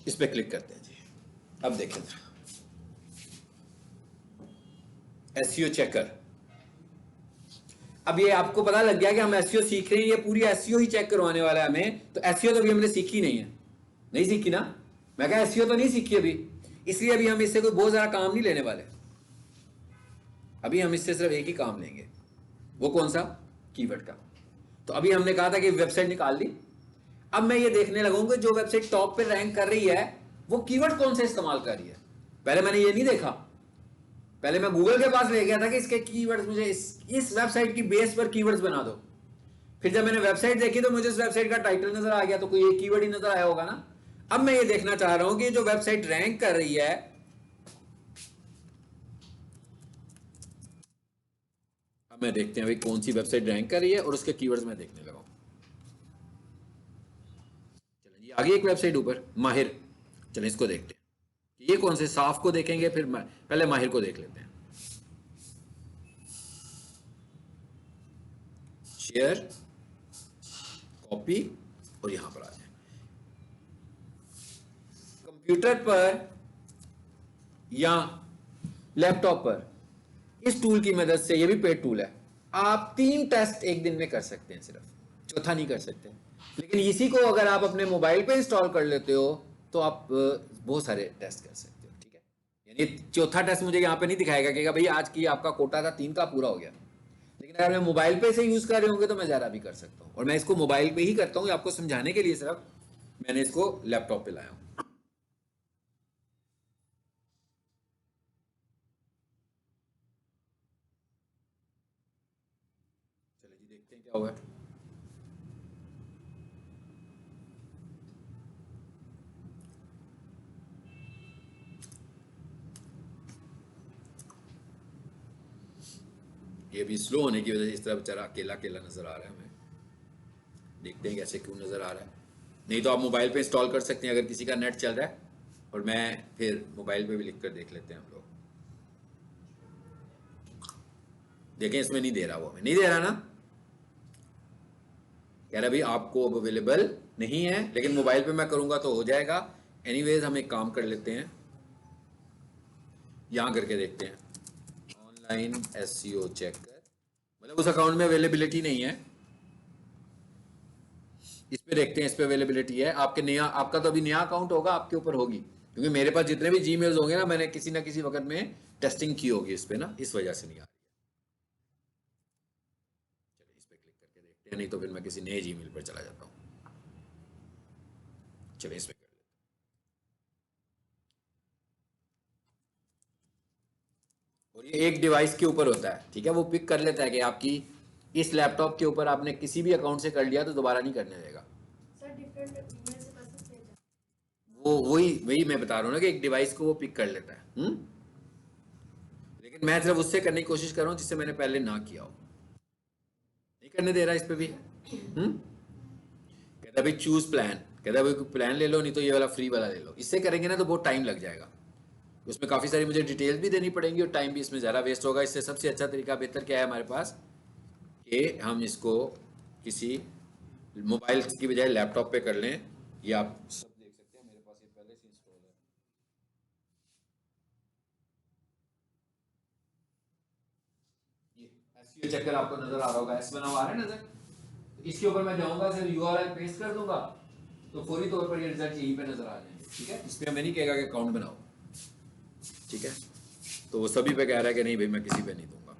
इस पे क्लिक करते हैं जी। अब देखें जरा, एसईओ चेकर। अब ये आपको पता लग गया कि हम एसईओ सीख रहे हैं, ये पूरी एसईओ ही चेक करवाने वाला है हमें। तो एसईओ तो अभी हमने सीखी नहीं है, नहीं सीखी ना, मैं कहा एसईओ तो नहीं सीखी अभी, इसलिए अभी हम इससे कोई बहुत ज्यादा काम नहीं लेने वाले। अभी हम इससे सिर्फ एक ही काम लेंगे, वो कौन सा, कीवर्ड का। तो अभी हमने कहा था कि वेबसाइट निकाल ली। अब मैं ये देखने लगूंगा जो वेबसाइट टॉप पे रैंक कर रही है वो कीवर्ड कौन से इस्तेमाल कर रही है। पहले मैंने ये नहीं देखा, पहले मैं गूगल के पास ले गया था कि इसके कीवर्ड्स मुझे इस वेबसाइट की बेस पर कीवर्ड्स बना दो। फिर जब मैंने वेबसाइट देखी तो मुझे इस वेबसाइट का टाइटल नजर आ गया, तो कोई एक कीवर्ड ही नजर आया होगा ना। अब मैं ये देखना चाह रहा हूं कि जो वेबसाइट रैंक कर रही है, अब मैं देखते हैं भाई कौन सी वेबसाइट रैंक कर रही है और उसके कीवर्ड्स मैं देखने लगा। चलिए जी, आगे एक वेबसाइट ऊपर माहिर, चलिए इसको देखते हैं ये कौन से, साफ को देखेंगे फिर पहले माहिर को देख लेते हैं। शेयर, कॉपी और यहां पर आ जाए। कंप्यूटर पर या लैपटॉप पर इस टूल की मदद से, ये भी पेड टूल है, आप 3 टेस्ट एक दिन में कर सकते हैं, सिर्फ चौथा नहीं कर सकते। लेकिन इसी को अगर आप अपने मोबाइल पे इंस्टॉल कर लेते हो तो आप बहुत सारे टेस्ट कर सकते हो, ठीक है। यानी चौथा टेस्ट मुझे यहाँ पे नहीं दिखाएगा कि भाई आज की आपका कोटा था 3 का पूरा हो गया, लेकिन अगर मैं मोबाइल पे से यूज कर रहे होंगे तो मैं ज़्यादा भी कर सकता हूँ। और मैं इसको मोबाइल पे ही करता हूँ, आपको समझाने के लिए सिर्फ मैंने इसको लैपटॉप पे लाया हूँ। चलिए जी देखते हैं क्या हुआ है। ये भी स्लो होने की वजह से इस तरह बेचारा अकेला अकेला नजर आ रहा है हमें। देखते हैं कैसे क्यों नजर आ रहा है। नहीं तो आप मोबाइल पे इंस्टॉल कर सकते हैं अगर किसी का नेट चल रहा है, और मैं फिर मोबाइल पे भी लिख कर देख लेते हैं हम लोग। देखें इसमें नहीं दे रहा, वो हमें नहीं दे रहा ना, कह रहा भाई आपको अब अवेलेबल नहीं है, लेकिन मोबाइल पे मैं करूंगा तो हो जाएगा। एनीवेज हम एक काम कर लेते हैं, यहां करके देखते हैं ऑनलाइन एसईओ चेक कर, मतलब उस अकाउंट में अवेलेबिलिटी नहीं है। इस पे देखते हैं, इस पे अवेलेबिलिटी है। आपके नया, आपका तो अभी नया अकाउंट होगा, आपके ऊपर होगी, क्योंकि मेरे पास जितने भी जीमेल्स होंगे ना, मैंने किसी ना किसी वक्त में टेस्टिंग की होगी इस पे ना, इस वजह से नहीं आ रही है। चलिए इस पे क्लिक करके देखते हैं, नहीं तो फिर मैं किसी नए जीमेल पर चला जाता हूँ। चलिए इस पे कर लेते हैं। और ये एक डिवाइस के ऊपर होता है, ठीक है, वो पिक कर लेता है कि आपकी इस लैपटॉप के ऊपर आपने किसी भी अकाउंट से कर लिया तो दोबारा नहीं करने देगा। वो वही वही मैं बता रहा हूँ ना कि एक डिवाइस को वो पिक कर लेता है। लेकिन मैं सिर्फ उससे करने की कोशिश कर रहा हूँ जिससे मैंने पहले ना किया हो। नहीं करने दे रहा इस पे भी। कहता भाई चूज प्लान, कहता भाई प्लान ले लो, नहीं तो ये वाला फ्री वाला ले लो। इससे करेंगे ना तो बहुत टाइम लग जाएगा, उसमें काफ़ी सारी मुझे डिटेल्स भी देनी पड़ेंगी और टाइम भी इसमें ज़्यादा वेस्ट होगा। इससे सबसे अच्छा तरीका बेहतर क्या है हमारे पास, कि हम इसको किसी मोबाइल की बजाय लैपटॉप पे कर लें। ये आप सब देख सकते हैं, मेरे पास ये पहले से इंस्टॉल है। ये एसईओ चेकर आपको नजर आ रहा होगा, एस बना हुआ आ रहा है नजर। इसके ऊपर मैं जाऊंगा, सिर्फ यूआरएल पेस्ट कर दूंगा तो फौरी तौर पर ये रिजल्ट यहीं पे नजर आ जाएंगे, ठीक है। इस पे हमें नहीं कहेगा कि अकाउंट बनाओ, ठीक है। तो वो सभी पे कह रहा है कि नहीं भाई मैं किसी पे नहीं दूंगा,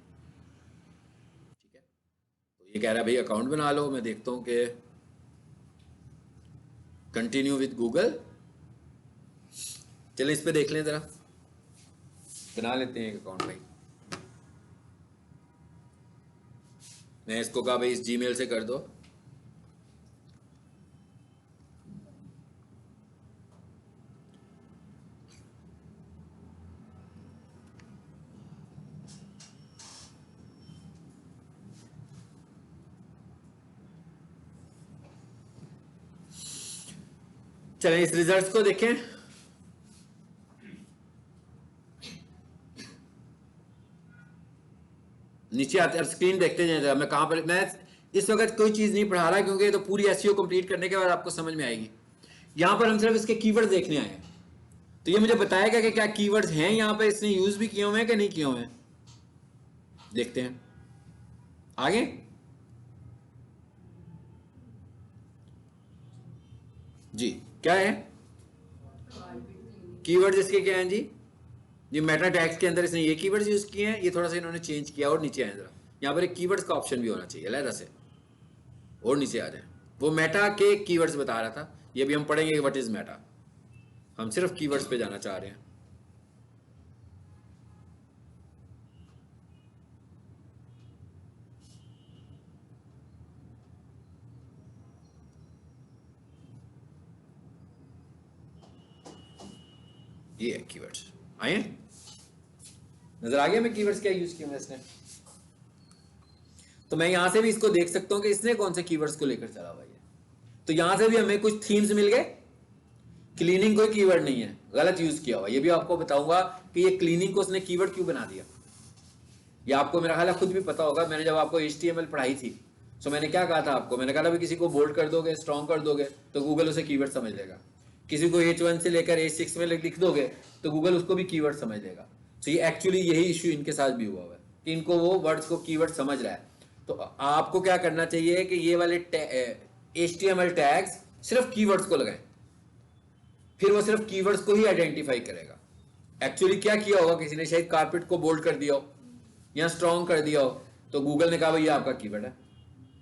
ठीक है। तो ये कह रहा है भाई अकाउंट बना लो। मैं देखता हूँ कि कंटिन्यू विद गूगल, चलिए इस पे देख लें जरा, बना लेते हैं एक अकाउंट भाई। मैं इसको कहा भाई इस जीमेल से कर दो, चलें इस रिजल्ट्स को देखें। नीचे आते हैं, स्क्रीन देखते जाए। मैं कहां पर, मैं इस वक्त कोई चीज नहीं पढ़ा रहा क्योंकि तो पूरी एसईओ कंप्लीट करने के बाद आपको समझ में आएगी। यहां पर हम सिर्फ इसके कीवर्ड देखने आए हैं, तो ये मुझे बताएगा कि क्या कीवर्ड्स हैं यहां पर, इसने यूज भी किए हुए हैं कि नहीं किए हुए हैं। देखते हैं आगे। जी क्या है कीवर्ड्स इसके, क्या हैं जी? ये मेटा टैग्स के अंदर इसने ये कीवर्ड्स यूज किए हैं, ये थोड़ा सा इन्होंने चेंज किया। और नीचे आए जरा, यहाँ पर एक कीवर्ड्स का ऑप्शन भी होना चाहिए अलहदा से, और नीचे आ जाए। वो मेटा के कीवर्ड्स बता रहा था, ये भी हम पढ़ेंगे व्हाट इज मेटा। हम सिर्फ कीवर्ड्स पे जाना चाह रहे हैं। ये है कीवर्ड्स, आए नजर आ गया मैं कीवर्ड्स क्या यूज किया इसने। तो मैं यहां से भी इसको देख सकता हूं कि इसने कौन से कीवर्ड्स को लेकर चला हुआ है। तो यहां से भी हमें कुछ थीम्स मिल गए। क्लीनिंग कोई कीवर्ड नहीं है, गलत यूज किया हुआ। ये भी आपको बताऊंगा कि ये क्लीनिंग को उसने कीवर्ड क्यों बना दिया। ये आपको मेरा ख्याल है खुद भी पता होगा, मैंने जब आपको HTML पढ़ाई थी सो मैंने क्या कहा था आपको, मैंने कहा था भी किसी को बोल्ड कर दोगे, स्ट्रॉन्ग कर दोगे तो गूगल उसे कीवर्ड समझ लेगा। किसी को H1 से लेकर H6 में लिख दोगे तो गूगल उसको भी कीवर्ड समझ लेगा। तो ये एक्चुअली यही इश्यू इनके साथ भी हुआ है कि इनको वो वर्ड्स को कीवर्ड समझ रहा है। तो आपको क्या करना चाहिए कि ये वाले HTML टैग्स सिर्फ कीवर्ड्स को लगाएं, फिर वो सिर्फ कीवर्ड्स को ही आइडेंटिफाई करेगा। एक्चुअली क्या किया होगा, किसी ने शायद कारपेट को बोल्ड कर दिया हो या स्ट्रॉन्ग कर दिया हो, तो गूगल ने कहा भाई ये आपका कीवर्ड है,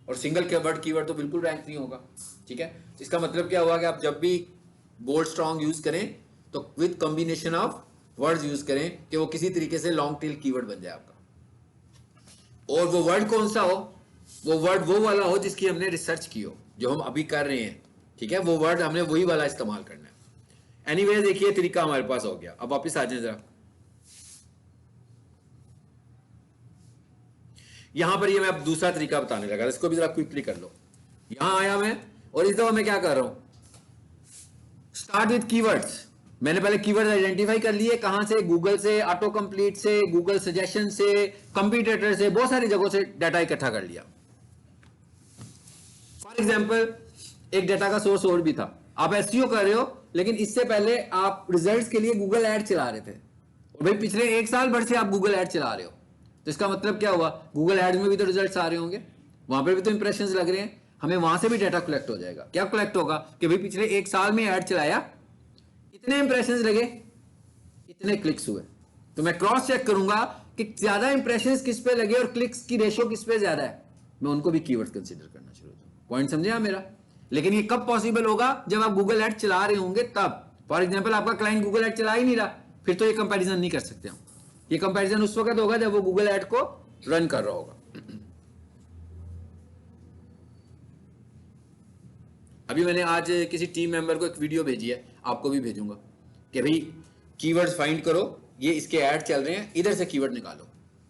और सिंगल वर्ड कीवर्ड तो बिल्कुल रैंक नहीं होगा। ठीक है, इसका मतलब क्या हुआ कि आप जब भी बोल्ड स्ट्रॉन्ग यूज करें तो with combination of words use करें कि वो किसी तरीके से लॉन्ग टेल कीवर्ड बन जाए आपका। और वो वर्ड कौन सा हो, वो वर्ड वो वाला हो जिसकी हमने रिसर्च की हो, जो हम अभी कर रहे हैं। ठीक है, वो वर्ड हमने वही वाला इस्तेमाल करना है। एनीवे देखिए तरीका हमारे पास हो गया। अब वापिस आ जाए जरा, यहां पर ये मैं अब दूसरा तरीका बताने लगा, इसको भी जरा क्विकली कर लो। यहां आया मैं, और इस दफा मैं क्या कर रहा हूं, स्टार्ट विद कीवर्ड्स। मैंने पहले कीवर्ड्स आइडेंटिफाई कर लिए, कहां से, गूगल से, ऑटो कंप्लीट से, गूगल सजेशन से, कंप्यूटेटर से, बहुत सारी जगहों से डाटा इकट्ठा कर लिया। फॉर एग्जाम्पल एक डाटा का सोर्स और भी था, आप एसईओ कर रहे हो लेकिन इससे पहले आप रिजल्ट्स के लिए गूगल एड चला रहे थे, और भाई पिछले 1 साल भर से आप गूगल एड चला रहे हो, तो इसका मतलब क्या हुआ, गूगल एड्स में भी तो रिजल्ट्स आ रहे होंगे, वहां पर भी तो इंप्रेशंस लग रहे हैं, हमें वहां से भी डाटा कलेक्ट हो जाएगा। क्या कलेक्ट होगा कि भाई पिछले 1 साल में ऐड चलाया, इतने इंप्रेशंस लगे, इतने क्लिक्स हुए, तो मैं क्रॉस चेक करूंगा कि ज्यादा इंप्रेशंस किस पे लगे और क्लिक्स की रेशियो किस पे ज्यादा है, मैं उनको भी कीवर्ड्स कंसीडर करना शुरू करूं। पॉइंट समझे आप मेरा? लेकिन ये कब पॉसिबल होगा, जब आप गूगल एड चला रहे होंगे तब। फॉर एग्जाम्पल आपका क्लाइंट गूगल एड चला ही नहीं रहा, फिर तो ये कंपैरिजन नहीं कर सकते हम। ये कंपैरिजन उस वक्त होगा जब वो गूगल एड को रन कर रहा होगा। अभी मैंने आज किसी टीम मेंबर को एक वीडियो भेजी है, आपको भी भेजूंगा, कि भाई कीवर्ड्स फाइंड करो, ये इसके ऐड चल रहे हैं, इधर से कीवर्ड निकालो।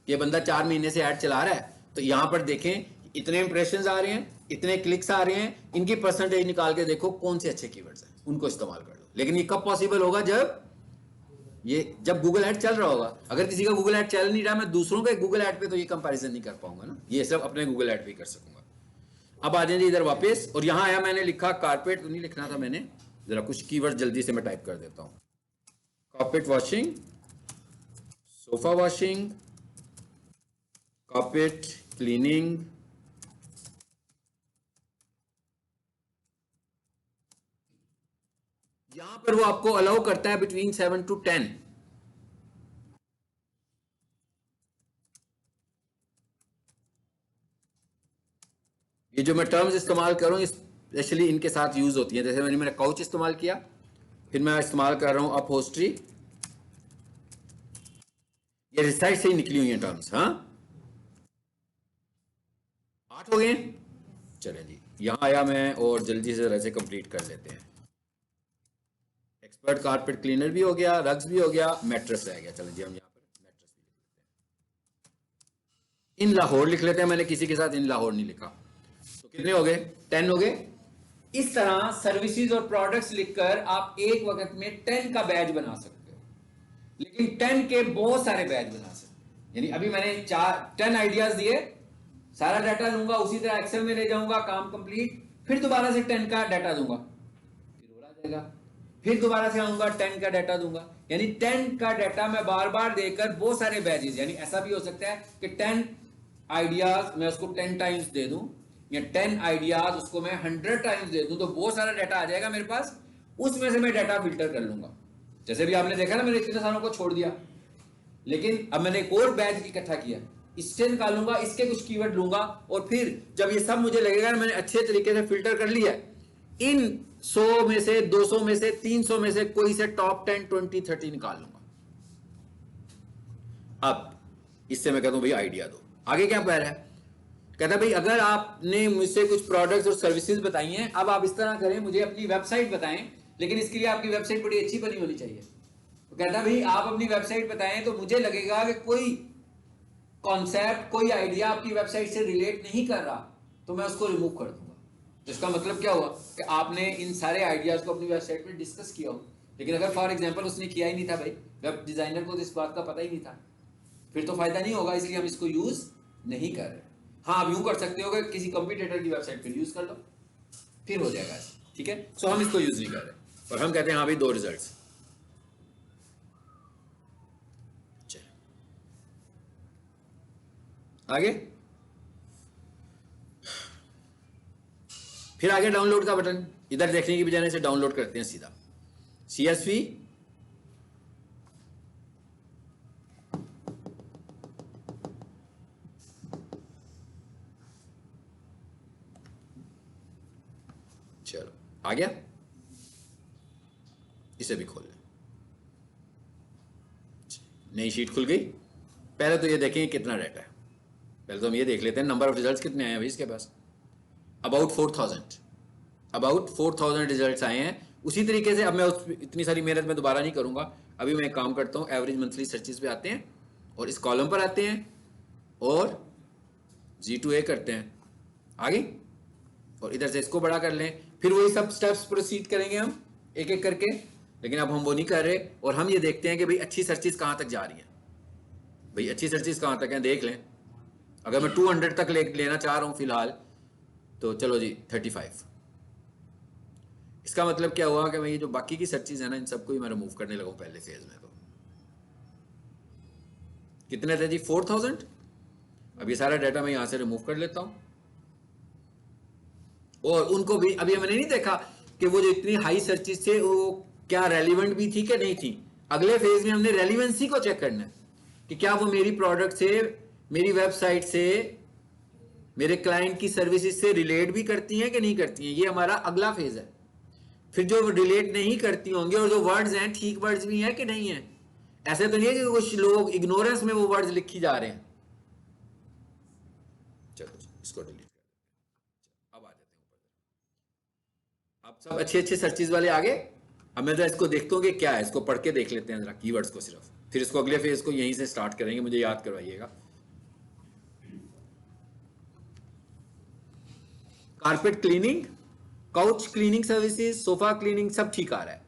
ये बंदा 4 महीने से ऐड चला रहा है, तो यहां पर देखें इतने इंप्रेशंस आ रहे हैं, इतने क्लिक्स आ रहे हैं, इनकी परसेंटेज निकाल के देखो कौन से अच्छे कीवर्ड्स हैं, उनको इस्तेमाल कर लो। लेकिन ये कब पॉसिबल होगा, जब गूगल ऐड चल रहा होगा। अगर किसी का गूगल ऐड चल नहीं रहा, मैं दूसरों के गूगल ऐड पे तो ये कंपैरिजन नहीं कर पाऊंगा ना, ये सब अपने गूगल ऐड पे कर सकूंगा। अब आ जाइए इधर वापस, और यहां आया, मैंने लिखा कारपेट, तो नहीं लिखना था मैंने, जरा कुछ कीवर्ड जल्दी से मैं टाइप कर देता हूं। Carpet washing, sofa washing, carpet cleaning, यहां पर वो आपको अलाउ करता है बिटवीन 7 to 10। ये जो मैं टर्म्स इस्तेमाल कर रहा हूं स्पेशली इनके साथ यूज होती है। जैसे मैंने काउच इस्तेमाल किया, फिर मैं इस्तेमाल कर रहा हूं अपहोस्ट्री, ये रिसाइट से ही निकली हुई है टर्म्स। हाँ, 8 हो गए, चलें जी। यहां आया मैं, और जल्दी से जरा से कंप्लीट कर लेते हैं। एक्सपर्ट कारपेट क्लीनर भी हो गया, रग्स भी हो गया, मैट्रेस रह गया। चलें जी, हम यहाँ पर मैट्रेस भी लिख लेते हैं। इन लाहौर लिख लेते हैं, मैंने किसी के साथ इन लाहौर नहीं लिखा। तो कितने हो गए, 10 हो गए। इस तरह सर्विसेज और प्रोडक्ट्स लिखकर आप एक वक्त में 10 का बैच बना सकते हो, लेकिन 10 के बहुत सारे बैच बना सकते हो। यानी अभी मैंने 10 आइडियाज दिए, सारा डाटा लूंगा, उसी तरह एक्सेल में ले जाऊंगा, काम कंप्लीट, फिर दोबारा से 10 का डाटा दूंगा, फिर और आ जाएगा, फिर दोबारा से आऊंगा 10 का डाटा दूंगा। यानी 10 का डाटा मैं बार बार देकर बहुत सारे बैचेस, यानी ऐसा भी हो सकता है कि 10 आइडियाज मैं उसको 10 टाइम्स दे दूं, या 10 आइडियाज उसको मैं 100 टाइम्स दे दूं, तो बहुत सारा डाटा आ जाएगा मेरे पास। उसमें से मैं डाटा फिल्टर कर लूंगा। जैसे भी आपने देखा ना, मैंने इतने सारों को छोड़ दिया, लेकिन अब मैंने एक और बैच इकट्ठा किया, इससे निकालूंगा, इसके कुछ कीवर्ड लूंगा, और फिर जब ये सब मुझे लगेगा मैंने अच्छे तरीके से फिल्टर कर लिया, इन 100 में से, 200 में से, 300 में से कोई से टॉप 10, 20, 30 निकाल लूंगा। अब इससे मैं कहता हूं भाई आइडिया दो, आगे क्या पैर है। कहता भाई अगर आपने मुझसे कुछ प्रोडक्ट्स और सर्विसेज बताई हैं, अब आप इस तरह करें, मुझे अपनी वेबसाइट बताएं, लेकिन इसके लिए आपकी वेबसाइट बड़ी अच्छी बनी होनी चाहिए। तो कहता भाई आप अपनी वेबसाइट बताएं, तो मुझे लगेगा कि कोई कॉन्सेप्ट, कोई आइडिया आपकी वेबसाइट से रिलेट नहीं कर रहा, तो मैं उसको रिमूव कर दूंगा। तो इसका मतलब क्या हुआ कि आपने इन सारे आइडियाज को अपनी वेबसाइट पे डिस्कस किया हो, लेकिन अगर फॉर एग्जांपल उसने किया ही नहीं था, भाई वेब डिजाइनर को तो इस बात का पता ही नहीं था, फिर तो फायदा नहीं होगा, इसलिए हम इसको यूज नहीं कर रहे। हाँ आप यूं कर सकते हो कि किसी कंपटीटर की वेबसाइट पर यूज कर लो, फिर हो जाएगा ऐसा, ठीक है। सो हम इसको यूज नहीं कर रहे और हम कहते हैं हाँ भाई 2 रिजल्ट्स। आगे फिर आगे डाउनलोड का बटन, इधर देखने की बजाय से डाउनलोड करते हैं सीधा CSV, चलो आ गया, इसे भी खोल लें, नई शीट खुल गई। पहले तो ये देखेंगे कितना डाटा है, पहले तो हम ये देख लेते हैं नंबर ऑफ रिजल्ट्स कितने आए हैं भाई इसके पास, अबाउट 4000 रिजल्ट्स आए हैं। उसी तरीके से अब मैं इतनी सारी मेहनत में दोबारा नहीं करूंगा, अभी मैं काम करता हूँ, एवरेज मंथली सर्चेस पे आते हैं और इस कॉलम पर आते हैं और G2A करते हैं आगे, और इधर से इसको बड़ा कर लें, फिर वही सब स्टेप्स प्रोसीड करेंगे हम एक एक करके, लेकिन अब हम वो नहीं कर रहे और हम ये देखते हैं कि भाई अच्छी सर्चेस कहाँ तक जा रही हैं, भाई अच्छी सर्चेस कहाँ तक हैं देख लें। अगर मैं 200 तक लेना चाह रहा हूँ फिलहाल, तो चलो जी 35। इसका मतलब क्या हुआ कि मैं ये जो बाकी की सर्चेज है ना इन सबको ही मैं रिमूव करने लगा पहले फेज में। तो कितने थे जी 4000, अब ये सारा डाटा मैं यहां से रिमूव कर लेता हूं और उनको भी अभी मैंने नहीं देखा कि वो जो इतनी हाई सर्चेज थे वो क्या रेलिवेंट भी थी कि नहीं थी। अगले फेज में हमने रेलिवेंसी को चेक करना है कि क्या वो मेरी प्रोडक्ट से, मेरी वेबसाइट से, मेरे क्लाइंट की सर्विसेज से रिलेट भी करती हैं कि नहीं करती हैं, ये हमारा अगला फेज है। फिर जो रिलेट नहीं करती होंगी और जो वर्ड्स हैं ठीक वर्ड्स भी हैं कि नहीं है, ऐसे तो नहीं है कि कुछ लोग इग्नोरेंस में वो वर्ड्स लिखी जा रहे हैं। चलो इसको डिलीट कर, अब आ जाते हैं ऊपर। अब सब अच्छे अच्छे सर्चेज वाले आगे, अब मैं जरा इसको देखता हूँ कि क्या है, इसको पढ़ के देख लेते हैं जरा कीवर्ड्स को सिर्फ, फिर इसको अगले फेज को यहीं से स्टार्ट करेंगे, मुझे याद करवाइएगा। Carpet cleaning, couch cleaning services, sofa cleaning सब ठीक आ रहा है।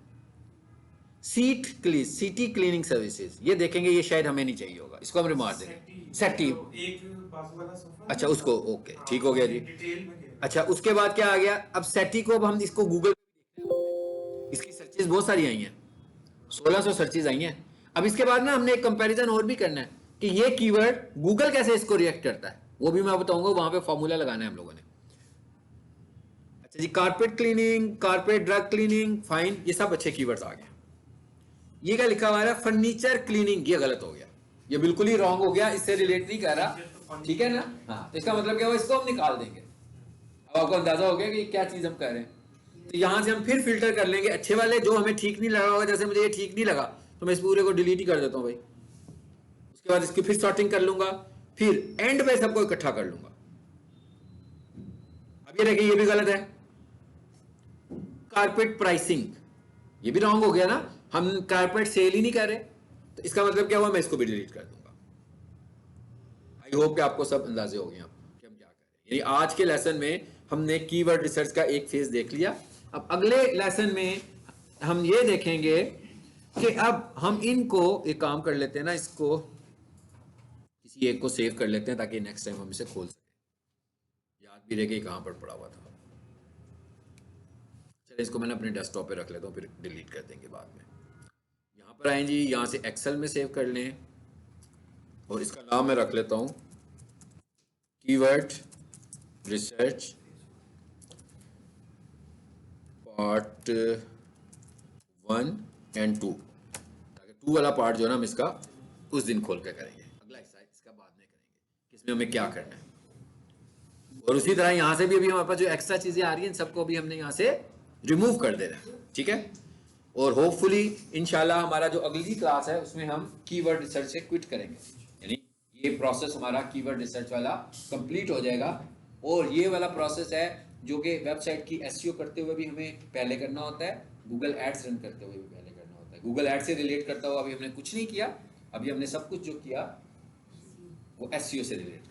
सीटी क्लीनिंग सर्विसेज ये देखेंगे, ये शायद हमें नहीं चाहिए होगा, इसको हम रिमार्क देंगे। सेटी एक बाजू वाला सोफा, अच्छा उसको ओके ठीक हो गया जी। अच्छा उसके बाद क्या आ गया, अब सेटी को अब हम इसको गूगल, इसकी सर्चेज बहुत सारी आई हैं, 1600 सर्चेज आई हैं। अब इसके बाद ना हमने एक कंपैरिजन और भी करना है कि ये कीवर्ड गूगल कैसे इसको रिएक्ट करता है, वो भी मैं बताऊंगा, वहां पे फॉर्मूला लगाना है हम लोगों ने। अच्छा जी carpet cleaning, carpet rug cleaning, fine, ये सब अच्छे कीवर्ड्स आ गए। ये क्या लिखा हुआ है फर्नीचर क्लीनिंग, ये गलत हो गया, ये बिल्कुल ही रॉन्ग हो गया, इससे रिलेट नहीं कर रहा, ठीक है ना। हाँ तो इसका मतलब क्या हुआ, इसको हम निकाल देंगे। अब आपको अंदाजा हो गया कि क्या चीज हम कर रहे हैं। तो यहां से हम फिर फिल्टर कर लेंगे अच्छे वाले, जो हमें ठीक नहीं लगा होगा, जैसे मुझे ये ठीक नहीं लगा तो मैं इस पूरे को डिलीट ही कर देता हूँ भाई। उसके बाद इसकी फिर सॉर्टिंग कर लूंगा, फिर एंड पे सबको इकट्ठा कर लूंगा। अब ये देखिए ये भी गलत है, कारपेट प्राइसिंग, ये भी रॉन्ग हो गया ना, हम कारपेट सेल ही नहीं कर रहे, तो इसका मतलब क्या हुआ, मैं इसको भी डिलीट कर दूंगा। आई होप कि आपको सब अंदाजे हो गए कि हम क्या करें। यानी आज के लेसन में हमने कीवर्ड रिसर्च का एक फेज देख लिया। अब अगले लेसन में हम ये देखेंगे कि अब हम इनको एक काम कर लेते हैं ना, इसको किसी एक को सेव कर लेते हैं ताकि नेक्स्ट टाइम हम इसे खोल सकें, याद भी रहे कि कहां पर पड़ा हुआ था। चलिए इसको मैंने अपने डेस्कटॉप पे रख लेता हूँ, फिर डिलीट कर देंगे बाद में। यहाँ पर आए जी, यहाँ से एक्सेल में सेव कर लें और इसका नाम मैं रख लेता हूँ कीवर्ड रिसर्च पार्ट 1 और 2, ताकि 2 वाला पार्ट जो है ना हम इसका उस दिन खोल कर करेंगे, अगला हिस्सा इसका बाद में करेंगे कि इसमें हमें क्या करना है। और उसी तरह यहाँ से भी अभी हमारे पास जो एक्स्ट्रा चीज़ें आ रही हैं सबको भी हमने यहाँ से रिमूव कर देना है, ठीक है। और होपफुली इंशाल्लाह हमारा जो अगली क्लास है उसमें हम कीवर्ड रिसर्च से क्विट करेंगे, यानी ये प्रोसेस हमारा कीवर्ड रिसर्च वाला कंप्लीट हो जाएगा। और ये वाला प्रोसेस है जो कि वेबसाइट की एसईओ करते हुए भी हमें पहले करना होता है, गूगल एड्स रन करते हुए भी पहले करना होता है। गूगल एड्स से रिलेट करता हुआ अभी हमने कुछ नहीं किया, अभी हमने सब कुछ जो किया वो एसईओ से रिलेट